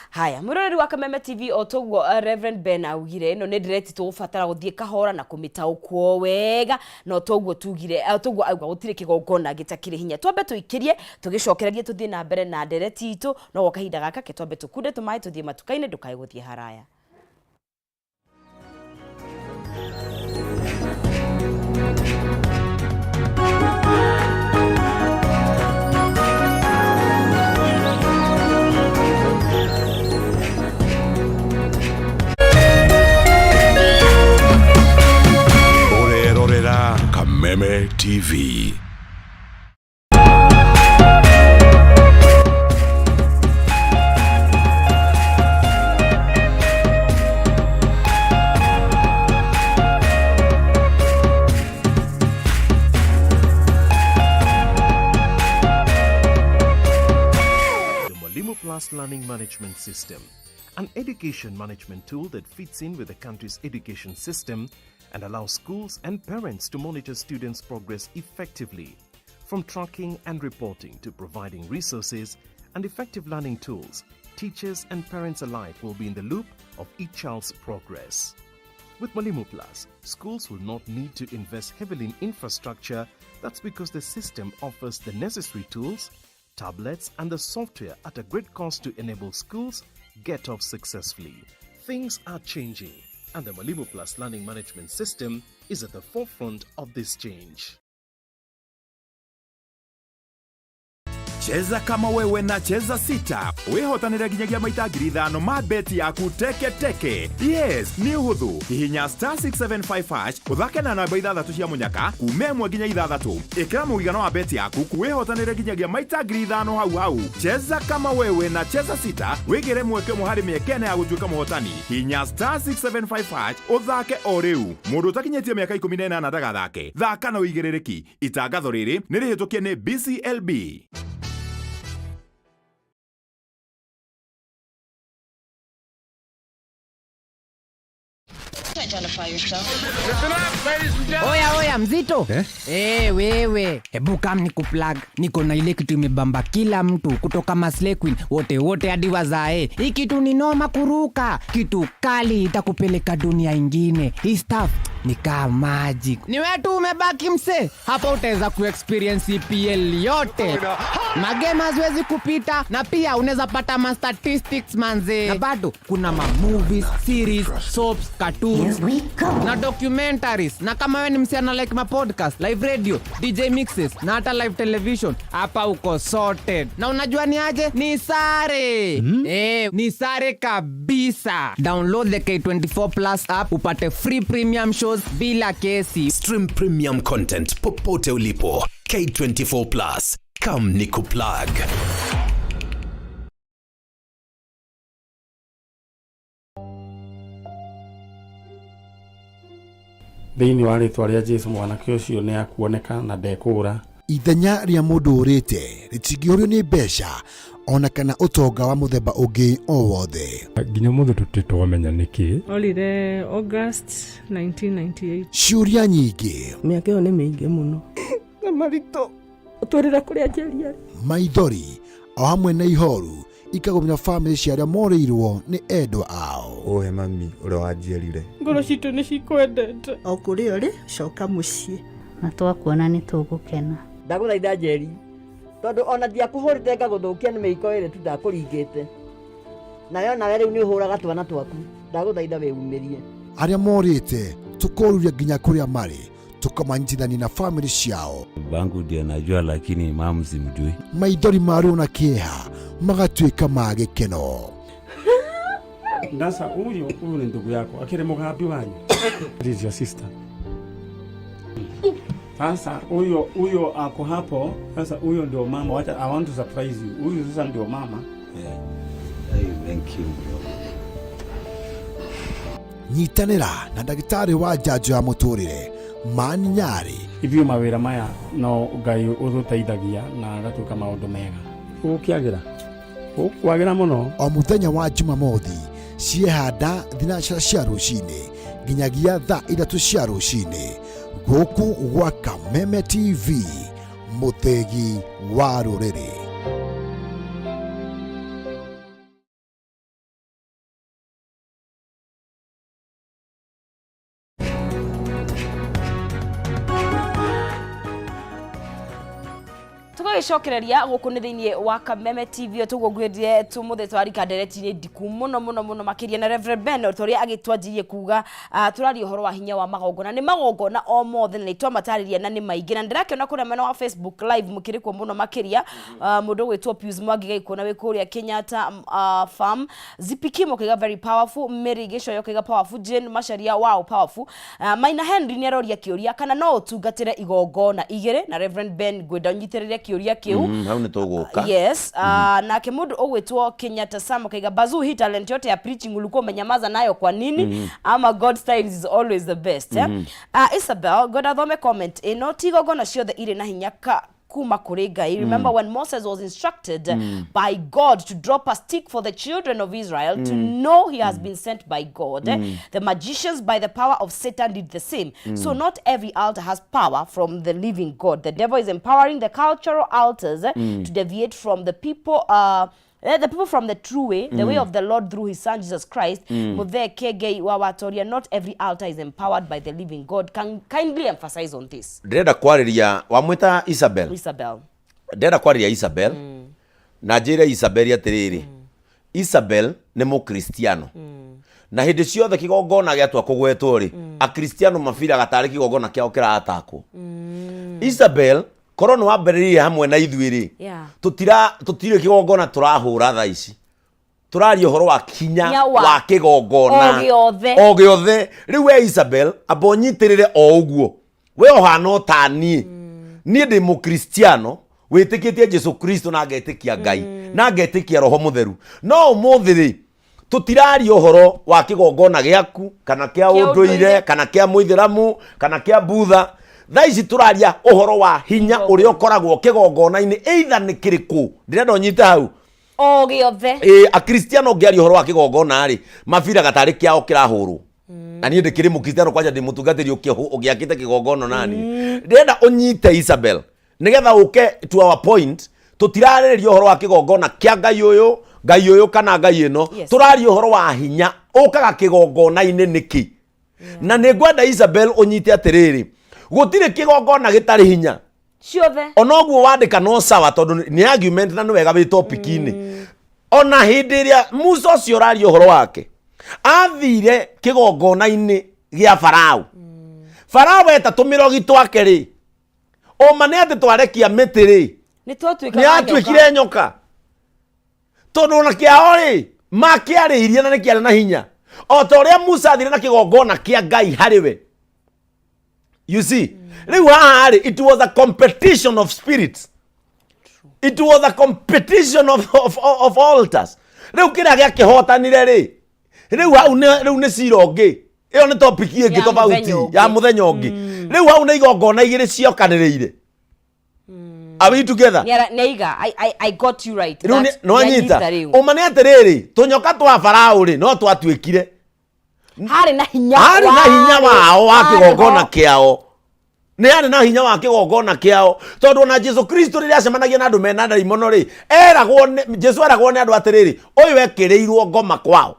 Haya, mwiroreri wa Kameme TV otogwo Rev Ben augire no ne direct tugubatara guthie kahora na kumitaukwo wega no togwo tugire togwo augwa gutire kigongona gitakire hinya twambe tuikirie tugicokererie tuthie na mbere na direct itu no wokahinda gaka ke twambe tukunde tumai tuthie matukaine ndukai guthie haraya. Kameme TV. Plus Learning Management System, an education management tool that fits in with the country's education system and allows schools and parents to monitor students' progress effectively. From tracking and reporting to providing resources and effective learning tools, teachers and parents alike will be in the loop of each child's progress. With Mwalimu Plus, schools will not need to invest heavily in infrastructure. That's because the system offers the necessary tools, tablets and the software at a great cost to enable schools get off successfully. Things are changing, and the Mwalimu Plus Learning Management System is at the forefront of this change. Cheza kama wewe na cheza sita. Wehotanira ginyagia maita 5,000 ma beti yaku teke teke. Yes, ni uhuthu. Hinya star 675 uthake na namba 6 cia munyaka kume 1 nginya 6. Ikira muigano wa beti yaku kuwehotanira ginyagia maita 5,000 hau hau. Cheza kama wewe na cheza sita. Wigire mweke muhari miekene ya gutuika muhotani. Hinya star 675 uthake o riu. Mundu utakinyetie miaka 18 ndagathake. Thaka na uigirereki. Itangatho riri nirihitukie ni BCLB. Oya mzito. Wewe. Hebu kam nikuplug. Niko na ile kitu imebamba kila mtu kutoka Maslay Queen wote hadi wazae. Hii kitu ni noma kuruka. Kitu kali itakupeleka dunia ingine. Hii stuff ni kama magic. Ni wewe tu umebaki mse. Hapa utaweza kuexperience EPL yote. Magame haziwezi kupita na pia unaweza pata ma statistics manze. Na bado kuna ma movies, series, soaps, cartoons na documentaries. Na kama wewe ni msichana like ma podcast, live radio, DJ mixes na hata live television, hapa uko sorted. Na unajua ni aje? Ni sare. Ni sare kabisa. Download the K24 Plus app upate free premium shows bila kesi. Stream premium content popote ulipo. K24 Plus. Come nikuplug. Thĩinĩ wa rĩtwa rĩa Jesũ mwanake ũcio nĩ akuoneka na ndekũra. Ithenya rĩa mũndũ ũrĩte rĩtingĩũrio nĩ mbeca ona kana ũtonga wa mũthemba ũngĩ o wothe. Nginya mũthĩ tũtitwamenya nĩkĩ. Olire August 1998. Ciũria nyingĩ. Mĩaka ĩyo nĩ mĩingĩ mũno. Na maritũ ũtũrĩra kũrĩa njĩriarĩ. Maithori o hamwe na ihoru ikagomya family cia arĩa morĩirwo nĩ endwa ao. Ohe mami ũrĩa wanjĩrire. Ngoro citũ nĩ cikwendete. O kũrĩa ũrĩ coka mũciĩ. Na twakuona nĩ tũgũkena. Ndagũthaitha Njeri, tondũ ona ndiakũhũrĩte ngagũthũkia nĩ mĩiko ĩrĩ tu ndakũringĩte. Nayo nawe rĩu nĩ ũhũraga twana twaku. Ndagũthaitha wĩumĩrie. Arĩa morĩte tũkoruria nginya kũrĩa marĩ tukamanyitithania na family ciao. Bangu ndiye najua lakini mamu simjui. Maithori marĩo na kĩeha magatuĩka ma gĩkeno. Sasa huyu ni ndugu yako akire mugambi wanyu. This is your sister. Sasa huyo ako hapo. Sasa huyo ndio mama. Wacha, I want to surprise you. Huyo sasa ndio mama. Hey, thank you. Nyitanĩra na ndagĩtarĩ wa njanjo ya mũtũrĩre Mani Nyari. Ithio mawĩra maya no Ngai ũtũteithagia na agatuĩka maũndũ mega. Ũkwagĩra mũno. O mũthenya wa Jumamothi ciehanda thinacara cia rũcinĩ nginyagia thaa 3 cia rũcinĩ gũkũ gwa Kameme TV, mũthegi wa rũrĩrĩ. Tugicokereria guku ni thiini wa Kameme TV tugugwithie tumuthe twarika ndereti-ini ndiku muno makiria na Rev Ben toria agitwanjirie kuga turari uhoro wa hinya wa magongona ni magongona o mothe na itwa matariria na ni maingi na ndirakiona kuna mena wa Facebook live mukirikwo muno makiria mundu gwitwo Pius Mwangi gaikona we kuria Kenyatta farm Zipikimo kiga very powerful Mary Gishoyo kiga powerful Jane Masharia wow powerful Maina Henry ni aroria kiuria kana no utungatire igongona igire na Rev Ben gwenda nyitiriria kiuria kiu hau ni tuguka. Yes na kimundu ogwitwo Kenyatta Sam kaiga bazu hii talent yote ya preaching ulikuwa umenyamaza nayo kwa nini ama God style is always the best Isabel God athome comment ino tigogona ciothe ire na hinya kuma kuri Ngai. Remember when Moses was instructed by God to drop a stick for the children of Israel to know he has been sent by God. The magicians by the power of Satan did the same. So not every altar has power from the living God. The devil is empowering the cultural altars to deviate from the people from the true way, the way of the Lord through his son Jesus Christ. Muthe Kiengei wa Watoria, not every altar is empowered by the living God. Can kindly emphasize on this. Ndenda kwariria wamwita Isabel. Ndenda kwariria Isabel. Na njira Isabel atiriri. Isabel ni mukristiano. Na hindi ciothe kigongona giatwa kugwetwo ri a kristiano mafira gatari kigongona kiao kiratakwo. Isabel korona wamberirie hamwe na ithuiri tutire kigongona turahura tha ici turari uhoro wa kinya wa kigongona o giothe riu we Isabel abonyitirire o uguo we ohana tani ni ndi mukristiano witikitie Jesu Kristo na ngetikia Ngai na ngetikia Roho Mutheru no umuthiri tutirari uhoro wa kigongona giaku kana kia unduire kana kia muithiramu kana kia Budha. Thaici turaria uhoro wa hinya uri okoragwo kigongona-ini either ni kiriku ndirenda unyita hau o giothe a kristiano ngiari uhoro wa kigongona ri mafira gatari kiao kirahurwo na niĩ ndĩkĩrĩ mũkristiano kwanja ndĩ mũtungatĩri ũgĩakĩte kĩgongono nani ndĩrenda ũnyite Isabel nĩgetha ũke to our point tũtirarĩrĩria ũhoro wa kĩgongona kĩa ngai ũyũ kana ngai ĩno tũraria ũhoro wa hinya ũkaga kĩgongona-inĩ nĩkĩ na nĩ ngwenda Isabel ũnyite atĩrĩrĩ gũtirĩ kĩgongona gĩtarĩ hinya ciothe ona ũguo wandĩka no sawa tondũ nĩ argument na nĩ wega wĩ topic-inĩ ona hĩndĩ ĩrĩa Musa ũcio ũraria ũhoro wake athire kĩgongona-inĩ gĩa Farao Farao eta tũmĩrogi twake rĩ oma nĩ atĩ twarekia mĩtĩ rĩ nĩ atuĩkire nyoka tondũ ona kĩao rĩ makĩarĩirie na nĩ kĩarĩ na hinya o ta ũrĩa Musa athire na kĩgongona kĩa Ngai harĩwe you see rĩu haha rĩ it was a competition of spirits it was a competition of altars rĩu kĩrĩa gĩakĩhotanire rĩ rĩu hau nĩ cira ũngĩ ĩyo nĩ topic ĩngĩ tofauti ya mũthenya ũngĩ rĩu hau nĩ igongona igĩrĩ ciokanĩrĩire are we together neiga I got you right no nyita ũma nĩ atĩrĩrĩ tũnyoka twa Farao rĩ no twatuĩkire harĩ na hinya wao wa kĩgongona kĩao nĩ harĩ na hinya wa kĩgongona kĩao tondũ na Jesu Kristo rĩrĩa acemanagia na andũ mena ndaimono rĩ Jesu eragwo nĩ andũ atĩrĩrĩ ũyũ ekĩrĩirwo ngoma kwao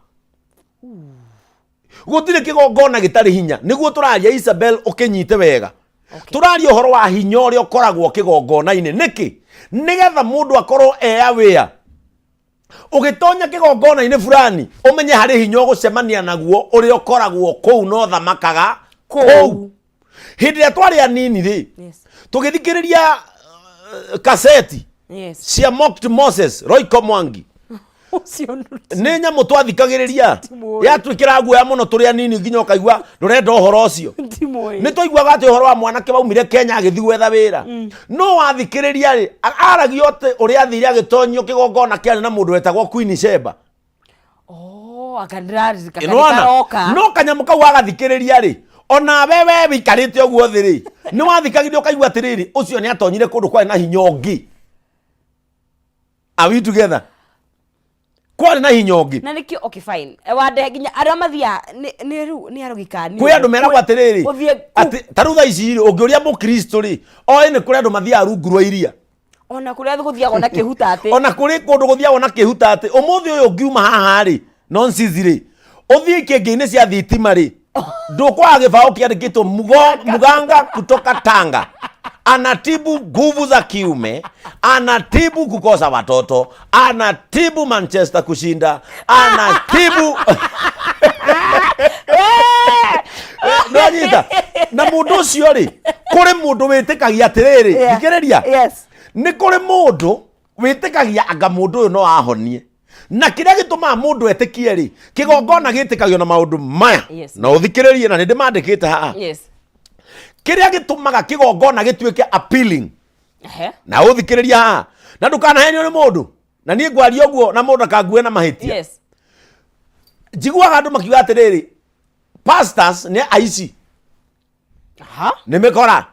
gũtirĩ kĩgongona gĩtarĩ hinya nĩguo tũraria Isabel ũkĩnyite wega tũraria ũhoro wa hinya ũrĩa ũkoragwo kĩgongona-inĩ nĩkĩ nĩgetha mũndũ akorwo aware ũgĩtonya kĩgongona-inĩ fulani ũmenye harĩ hinya ũgũcemania naguo ũrĩa ũkoragwo kũu no thamakaga kũu hĩndĩ ĩrĩa twarĩ anini rĩ tũgĩthikĩrĩria kaseti cia Mocked Moses Royco Mwangi nĩ nyamũ twathikagĩrĩria yatwĩkĩra guoya mũno tũrĩ anini nginya ũkaigua ndũrenda ũhoro ũcio nĩ tũiguaga atĩ ũhoro wa mwanake waumire Kenya agĩthiĩ gwetha wĩra no wathikĩrĩria rĩ aragio atĩ ũrĩa athire agĩtonyio kĩgongona kĩarĩ na mũndũ wetagwo Queen Sheba no kanyamũ kau agathikĩrĩria rĩ ona we wikarĩte ũguo thĩ rĩ nĩ wathikagĩrĩria ũkaigua atĩrĩrĩ ũcio nĩ atonyire kũndũ kwarĩ na hinya ũngĩ are we together kwari na hinya ũngĩ na nĩkĩo okay fine wande nginya arĩa mathia nĩ arogikani kwĩ andũ meragwo atĩrĩrĩ atĩ tarũ thaa ici rĩ ũngĩũria mũkristo rĩ oĩ nĩ kũrĩ andũ mathiaga rungu rwa iria ona kũrĩa gũthiagwo na kĩhuta atĩ ona kũrĩ kũndũ gũthiagwo na kĩhuta atĩ ũmũthĩ ũyũ ũngiuma haha rĩ nonsense rĩ ũthiĩ ikĩngĩ-inĩ cia thitima rĩ ndũkwaga gĩbaũ kĩandĩkĩtwo muganga kutoka Tanga anatibu nguvu za kiume, anatibu kukosa watoto, anatibu Manchester kushinda, anatibu Nanyita na mundu ucio ri kuri mundu witikagia atiriri thikiriria ni kuri mundu witikagia anga mundu uyu no ahonie na kiria gituma mundu etikie ri kigongona gitikagio na maundu maya na uthikiririe na ndimandikite haa kiria gitumaga kigongona gituike appealing na uthikiriria haa na ndukanahenio ni mundu na nie ngwaria uguo na mundu akague na mahitia jigwa andu makiuga atiriri pastors ne aici ne mekora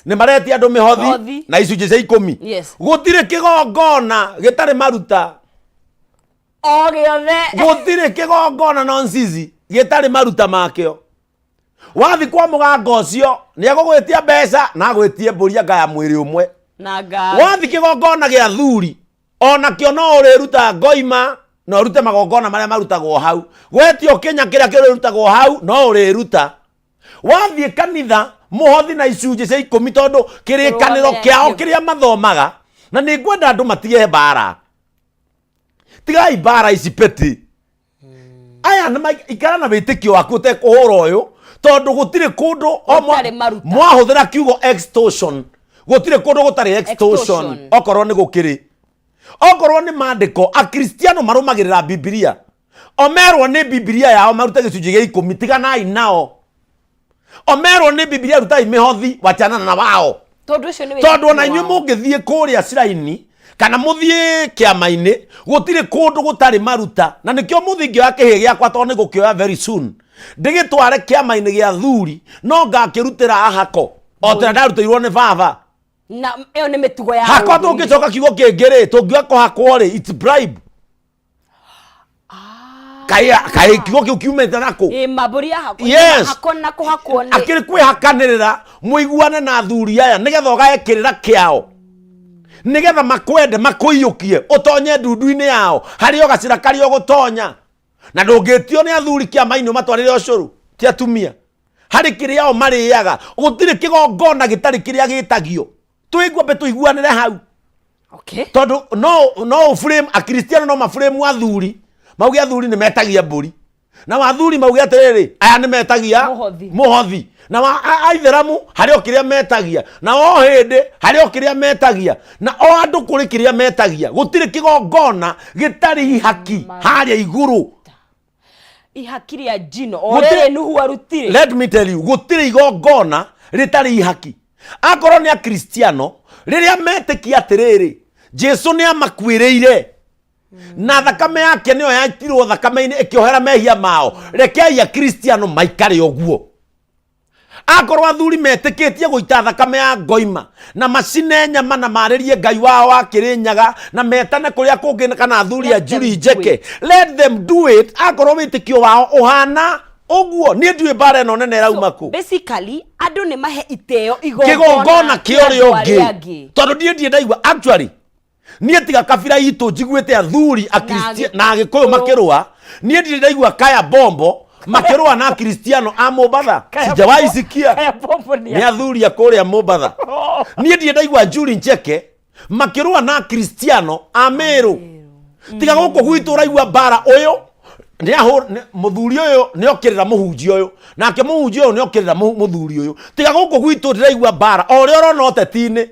ne mareti andu mihothi na icunje cia 10 gutire kigongona gitari maruta gutire kigongona nonsense gitari maruta makio wathi kwa muganga ucio ni agugwitia mbeca na agwitie mburia ngaya mwiri umwe wathi kigongona gia thuri ona kio no uriruta ngoima no rute magongona maria marutagwo hau wetio Kenya kiria kirutagwo hau no uriruta wathie kanitha muhothi na icunje cia 10 tondu kirikaniro kiao kiria mathomaga na ni ngwenda andu matige mbara tigai mbara ici peti aya na ikara na witikio waku te kuhura uyu tondu gutire kundu mwahuthira kiugo extortion gutire kundu gutari extortion okorwo ni gukiri okorwo ni mandiko a Kristiano marumagirira Biblia omerwo ni Biblia yao maruta gicunje gia 10 tiganai nao omerwo ni Biblia rutai mihothi wachana na wao tondu ona inyu mungithie kuria siraini kana muthie kiama-ini gutire kundu gutari maruta na nikio muthingio wa kihi giakwa tondu ni gukioya very soon ndigitware kiama-ini gia thuri no ngakirutira ahako o tena ndarutirwo ni baba na eyo ni mitugo ya hako tungicoka kiugo kingiri tungiwa kuhakwo ri it's bribe kai kigo kiu kiumete nako maburia hako yes hakona ko hakone akiri kwi hakanirira muiguane na athuri aya nigetha ugaekirira kiao nigetha makwende makuiyukie utonye ndundu-ini yao hari ogacira kari ogutonya na ndungitio ni athuri kiama-ini matwarire ucuru ti atumia hari kiria o mariaga gutiri kigongona gitari kiria gitagio tuigwa tuiguanire hau okay tondu no frame a Kristiano no maframe athuri mauge athuri ni metagia mburi na athuri mauge atiriri aya ni metagia muhothi na aitheramu hari okiria metagia na o hinde hari okiria metagia na o andu kuri kiria metagia gutiri kigongona gitari haki haria iguru ihakiri ya jino orere nuhu arutire let me tell you gutiri igongona ritari haki akorwo ni a Kristiano riria metekia atiriri Jesu ni amakwiriire na thakame yake niyo yatirwo thakame-ini ikiohera mehia mao rekei ya Kristiano maikare oguo akorwo athuri metikitie guita thakame ya ngoima na macine nyama na maririe ngai wao akirinyaga na metane kuria kungi kana athuri a njuri njeke let them do it akorwo witikio wao uhana oguo ni ndui bare no nene rauma ku basically andu ni mahe iteo igongona kiorio ngi tondu ndie ndaigua actually nie tiga kabira itu njiguite athuri a Kristiano na agikuyu makirwa nie ndire ndaigua kaya bombo makirwa na Kristiano a Mombatha sijawahi sikia kaya bombo ni athuri a kuria Mombatha nie ndire ndaigua njuri njeke makirwa na Kristiano a Meru tiga guku gwitu raigua bara uyu ni muthuri uyu ni okirira muhunji uyu nake muhunji uyu ni okirira muthuri uyu tiga guku gwitu ndiraigua bara o ri orona oteti-ini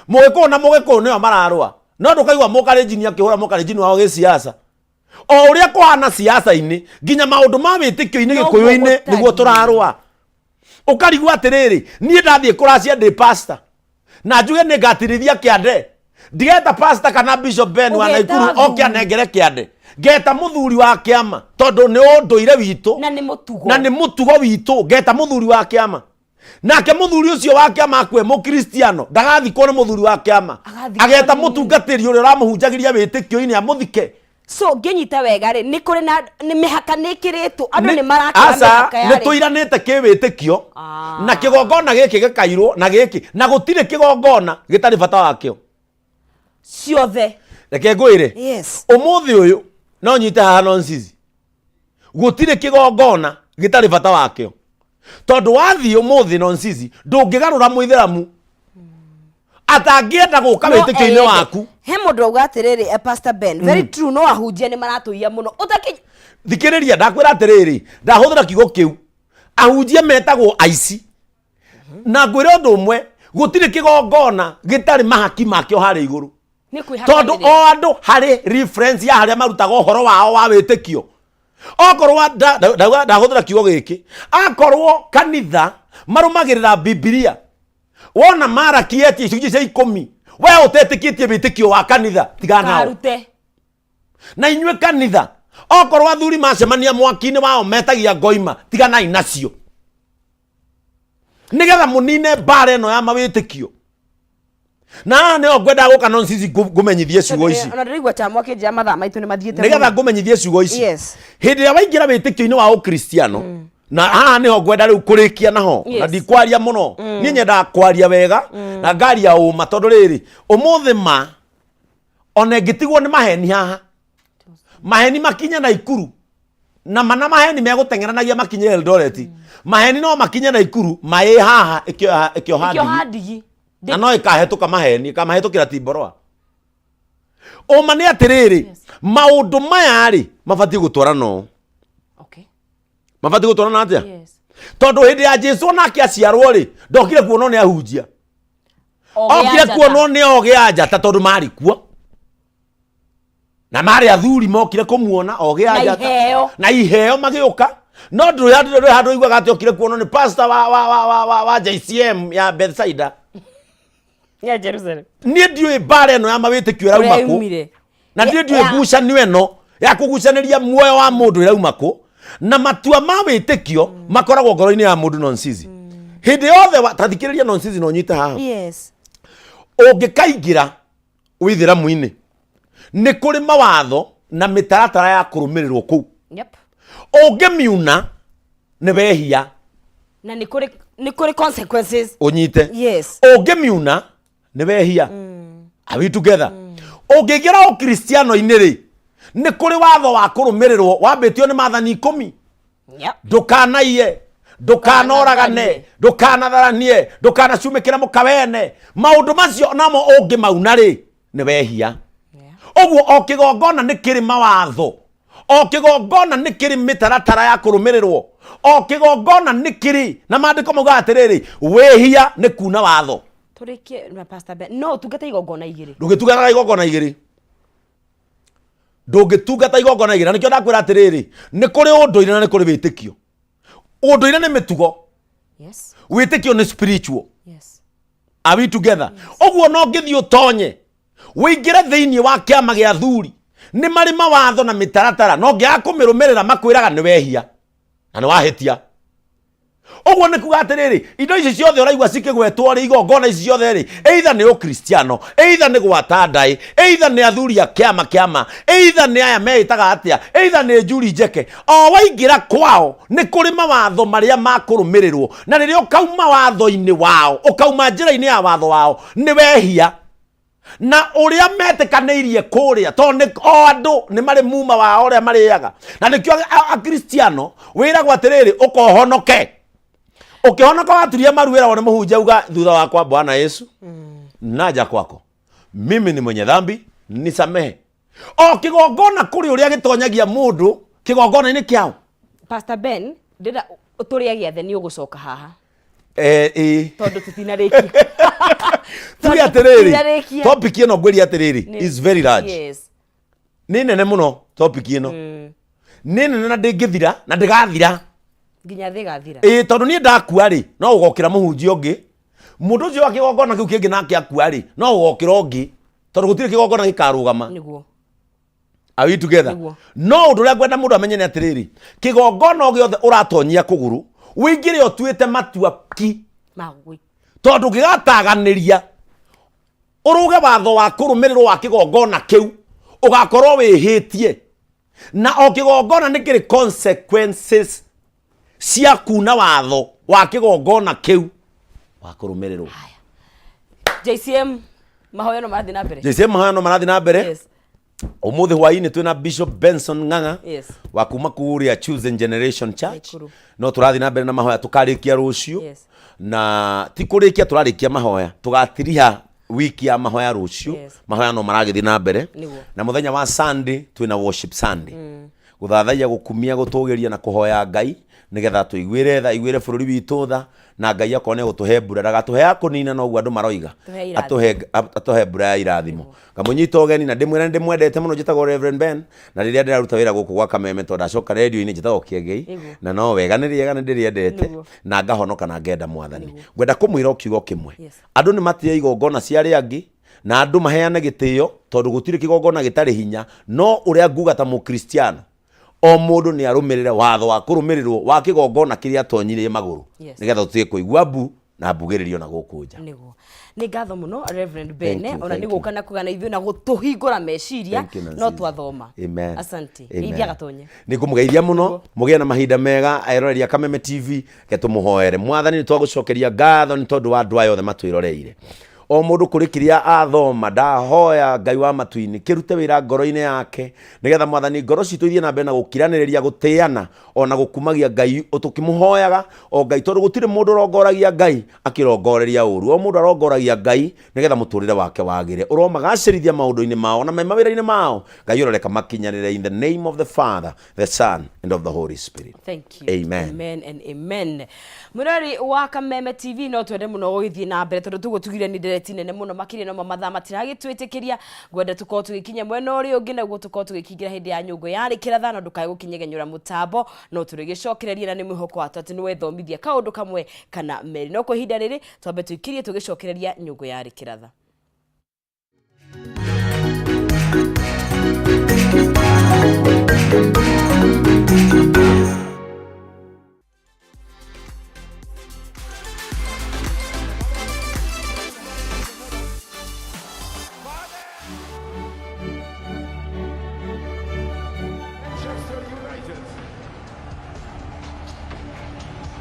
mugiko na mugiko ni mararwa no ndukaigwa mukarenjini akihura mukarenjini wao gisiasa o uria kuhana siasa-ini nginya maundu ma witikio-ini gikuyu-ini niguo turarwa ukarigwa atiriri nie ndathie kuracia ndi pastor na njuge ni ngatirithia kiande ndigeta pastor kana Bishop Ben wa Naikuru okia nengere kiande ngeta muthuri wa kiama tondu ni unduire witu na ni mutugo witu ngeta muthuri wa kiama nake muthuri ucio wa kiama akwe Mukristiano ndagathikwo ni muthuri wa kiama ageta mutungatiri uria ramuhunjagiria witikio-ini amuthike so ngenyita wega ri ni kuri na ni mihaka nikiritwo andu ni marakira mihaka yari ni tuiranite kiwitikio na kigongona giki gikairwo na giki na gutire kigongona gitari bata wakio ciothe reke ngwire yes umuthi uyu no nyite haha nonsense gutire kigongona gitari bata wakio tondu wathi umuthi nonsense ndungigarura muitheramu atangienda guka witikio-ini waku he mundu auga atiriri Pastor Ben very true no ahunjia ni maratuia muno utaki thikiriria ndakwira atiriri ndahuthira kigo kiu ahunjia metagwo aici na ngwire undu umwe gutire kigongona gitari mahaki makio hari iguru tondu o andu hari reference ya haria marutaga uhoro wao wa witikio okorwo ndahuthira kigo giki akorwo kanitha marumagirira Biblia wona marakieti icunjĩ cia 10 we utetikitie witikio wa kanitha tiganao na inyue kanitha okorwo athuri macemania mwaki-ini wao metagia ngoima tiganai nacio nigetha munine bare no ya mawitikio na ne ogwenda guka nonsense ngumenyithie ciugo ici ona ndirigwa cha mwaki nja mathaa maitu ni mathiete nigetha ngumenyithie ciugo ici yes hindi ya waingira witikio-ini wa Ukristiano na haha niho ngwenda riu kurikia naho na ndikwaria muno nie nyenda kwaria wega na ngaria uma tondu riri umuthi ma ona ngitigwo ni maheni haha maheni makinya Naikuru na mana maheni meguteng'eranagia makinye Eldoret maheni no makinye Naikuru mai haha ikio handigi na no ikahetuka maheni ikamahetukira Timboroa uma ni atiriri maundu maya ri mabati gutwara no mabati gutwara atia tondu hindi ya Jesu nake aciarwo ri ndokire kuonwo ni ahunjia okire kuonwo ni oge anja ta tondu mari kuo na mari athuri mokire kumuona oge anja na iheo magiuka no nduri handu igwaga ati okire kuonwo ni pastor wa JCM ya Bethsaida ya Jerusalem nie ndiui bare no ya mawitikio rauma ku na ndiui ngucanio eno ya kugucaniria muoyo wa mundu irauma ku na matua ma witikio makoragwo ngoro-ini ya mundu nonsense hindi yothe tathikiriria nonsense no nyite haha yes ungikaingira withiramu-ini ni kuri mawatho na mitaratara ya kurumirirwo ku Yep. Ungemiuna nĩ wehia. Na nĩ kũrĩ consequences. Unyite. Yes. Ungemiuna nĩ wehia. Are we together? Ũngĩingĩra ũkristiano-inĩ rĩ, nĩ kũrĩ watho wa kũrũmĩrĩrwo wambĩtio nĩ maathani 10. Yep. Ndũkanaiye, ndũkanoragane, ndũkanatharanie, ndũkanacumĩkĩre mũkawene. Maũndũ macio namo ũngĩmauna rĩ, nĩ wehia. Ũguo o kĩgongona nĩ kĩrĩ mawatho. O kĩgongona nĩ kĩrĩ mĩtaratara ya kũrũmĩrĩrwo. O kĩgongona nĩ kĩrĩ na maandĩko mauga atĩrĩrĩ, wehia nĩ kuna watho. Tũrĩkie na Pastor Ben. No tungata igongona igĩrĩ. Ndũgĩtungata igongona igĩrĩ. Ndũngĩtungata igongona igĩrĩ. Na nĩkĩo ndakwĩra atĩrĩrĩ, nĩ kũrĩ ũndũire na nĩ kũrĩ wĩtĩkio. Ũndũire nĩ mĩtugo. Yes. Wĩtĩkio nĩ spiritual. Yes. Are we together? Ũguo no ngĩthiĩ ũtonye. Wĩingĩre thĩinĩ wa kĩama gĩa athuri. Nĩ marĩ mawatho na mĩtaratara. No ngĩaga kũmĩrũmĩrĩra makwĩraga nĩ wehia. Na nĩ wahĩtia. Ũguo nĩ kuga atĩrĩrĩ, indo ici ciothe ũraigua cikĩgwetwo rĩ, igongona ici ciothe rĩ, either nĩ ũkristiano, either nĩ gwata ndai, either nĩ athuri a kĩama, either nĩ aya meĩtaga atĩa, either nĩ njuri njeke. O waingĩra kwao nĩ kũrĩ mawatho marĩa makũrũmĩrĩrwo. Na rĩrĩa ũkauma watho-inĩ wao, ũkauma njĩra-inĩ ya watho wao, nĩ wehia. Na ũrĩa metĩkanĩirie kũrĩa, tondũ o andũ nĩ marĩ muma wao ũrĩa marĩaga. Na nĩkĩo akristiano wĩragwo atĩrĩrĩ, ũkohonoke. Ukihonoka waturia maruira wone muhunja uga thutha wakwa Bwana Yesu naja kwako, mimi ni mwenye dhambi, nisamehe. O kigongona kuri uria gitonyagia mundu kigongona-ini kiao. Pastor Ben, ndira uturia giathe ni ugucoka haha. Tondu tutinarĩkia. Turi atiriri, topic ino ngwiri atiriri is very large. Yes. Ni nene muno topic ino. Ni nene na ndingithira na ndigathira. Nginya thigathira. Tondu ni ndakua ri, no ugokira muhunjia ungi. Mundu ucio akigongona kiu kingi nake akua ri, no ugokira ungi. Tondu gutire kigongona gikarugama. Niguo. Are we together? No undu uria ngwenda mundu amenye ni atiriri, kigongona giothe uratonyia kuguru, wingire otuite matua ki. Magwi. Tondu ngigataganiria uruge watho wa kurumirirwo wa kigongona kiu, ugakorwo wihitie. Na o kigongona ni kiri consequences cia kuna watho wa kigongona kiu wa kurumirirwo. JCM mahoyano marathi na mbere. JCM mahoyano marathi na mbere. Yes. Umuthi hwaini twina Bishop Benson Ng'ang'a. Yes. Wa kuma kuria Chosen Generation Church. No turathi na mbere na mahoya tukarikia rucio. Yes. Na tikurikia turarikia mahoya tugatiriha wiki ya mahoya rucio. Yes. Mahoya no maragithi na mbere. Na muthenya wa Sunday twina worship Sunday. Guthathaiya gukumia gutugeria na kuhoya Ngai nigetha tuiguire tha iguire bururi witu tha na Ngai akone gutuhe mbura ndagatuhe akunina no andu maroiga atuhe mbura ya irathimo. Ngamunyita ogeni na ndimwira ndimwendete muno njitagwo Rev Ben, na riria ndiraruta wira guku gwa Kameme tondu acoka radio-ini njitagwo Kiengei na no wega ni riega ni ndiriendete na ngahonoka na ngenda mwathani. Ngwenda kumwira okiugo kimwe, andu ni matie igongona ciari angi na andu maheane gitio tondu gutire kigongona gitari hinya, no uria nguga ta mukristiano o mundu ni arumirire watho wa kurumirirwo wa kigongona kiria tonyirie maguru nigetha tutie kuigua mbu na mbugiririo na gukunja. Niguo ni ngatho muno Reverend Ben ona ni guka na kugana ithu na gutuhingura meciria no twathoma. Asante. Ithia gatonye ni kumugeithia muno mugie na mahinda mega airoreria Kameme TV ketumuhoere mwathani ni twagucokeria ngatho ni tondu wa andu aya othe matwiroreire. O mundu kuri kiria athoma ndahoya Ngai wa matuini kirute wira ngoro-ini yake nigetha mwathani ngoro citu ithie na mbere na gukiraniriria gutiana ona gukumagia Ngai utukimuhoyaga o Ngai tondu gutire mundu rongoragia Ngai akirongoreria uru. O mundu arongoragia Ngai nigetha muturire wake wagire uromagacirithia maundu-ini mao na mawira-ini mao Ngai uroreka makinyanire in the name of the Father, the Son and of the Holy Spirit. Thank you. Amen. Amen and amen. Murari wa Kameme TV no twende muno githii na mbere tondu tugutugire ni direct nene muno makiri no mathaa matiragitwitikiria gwenda tukorwo tugikinya mwena uri ungi naguo tukorwo tugikingira hindi ya nyungu yari kiratha no ndukae gukinyegenyura mutambo no turigicokereria na ni mwihoko watu ati niwe thomithia kaundu kamwe kana meri no ko hinda riri twambe tuikirie tugicokereria nyungu yari kiratha.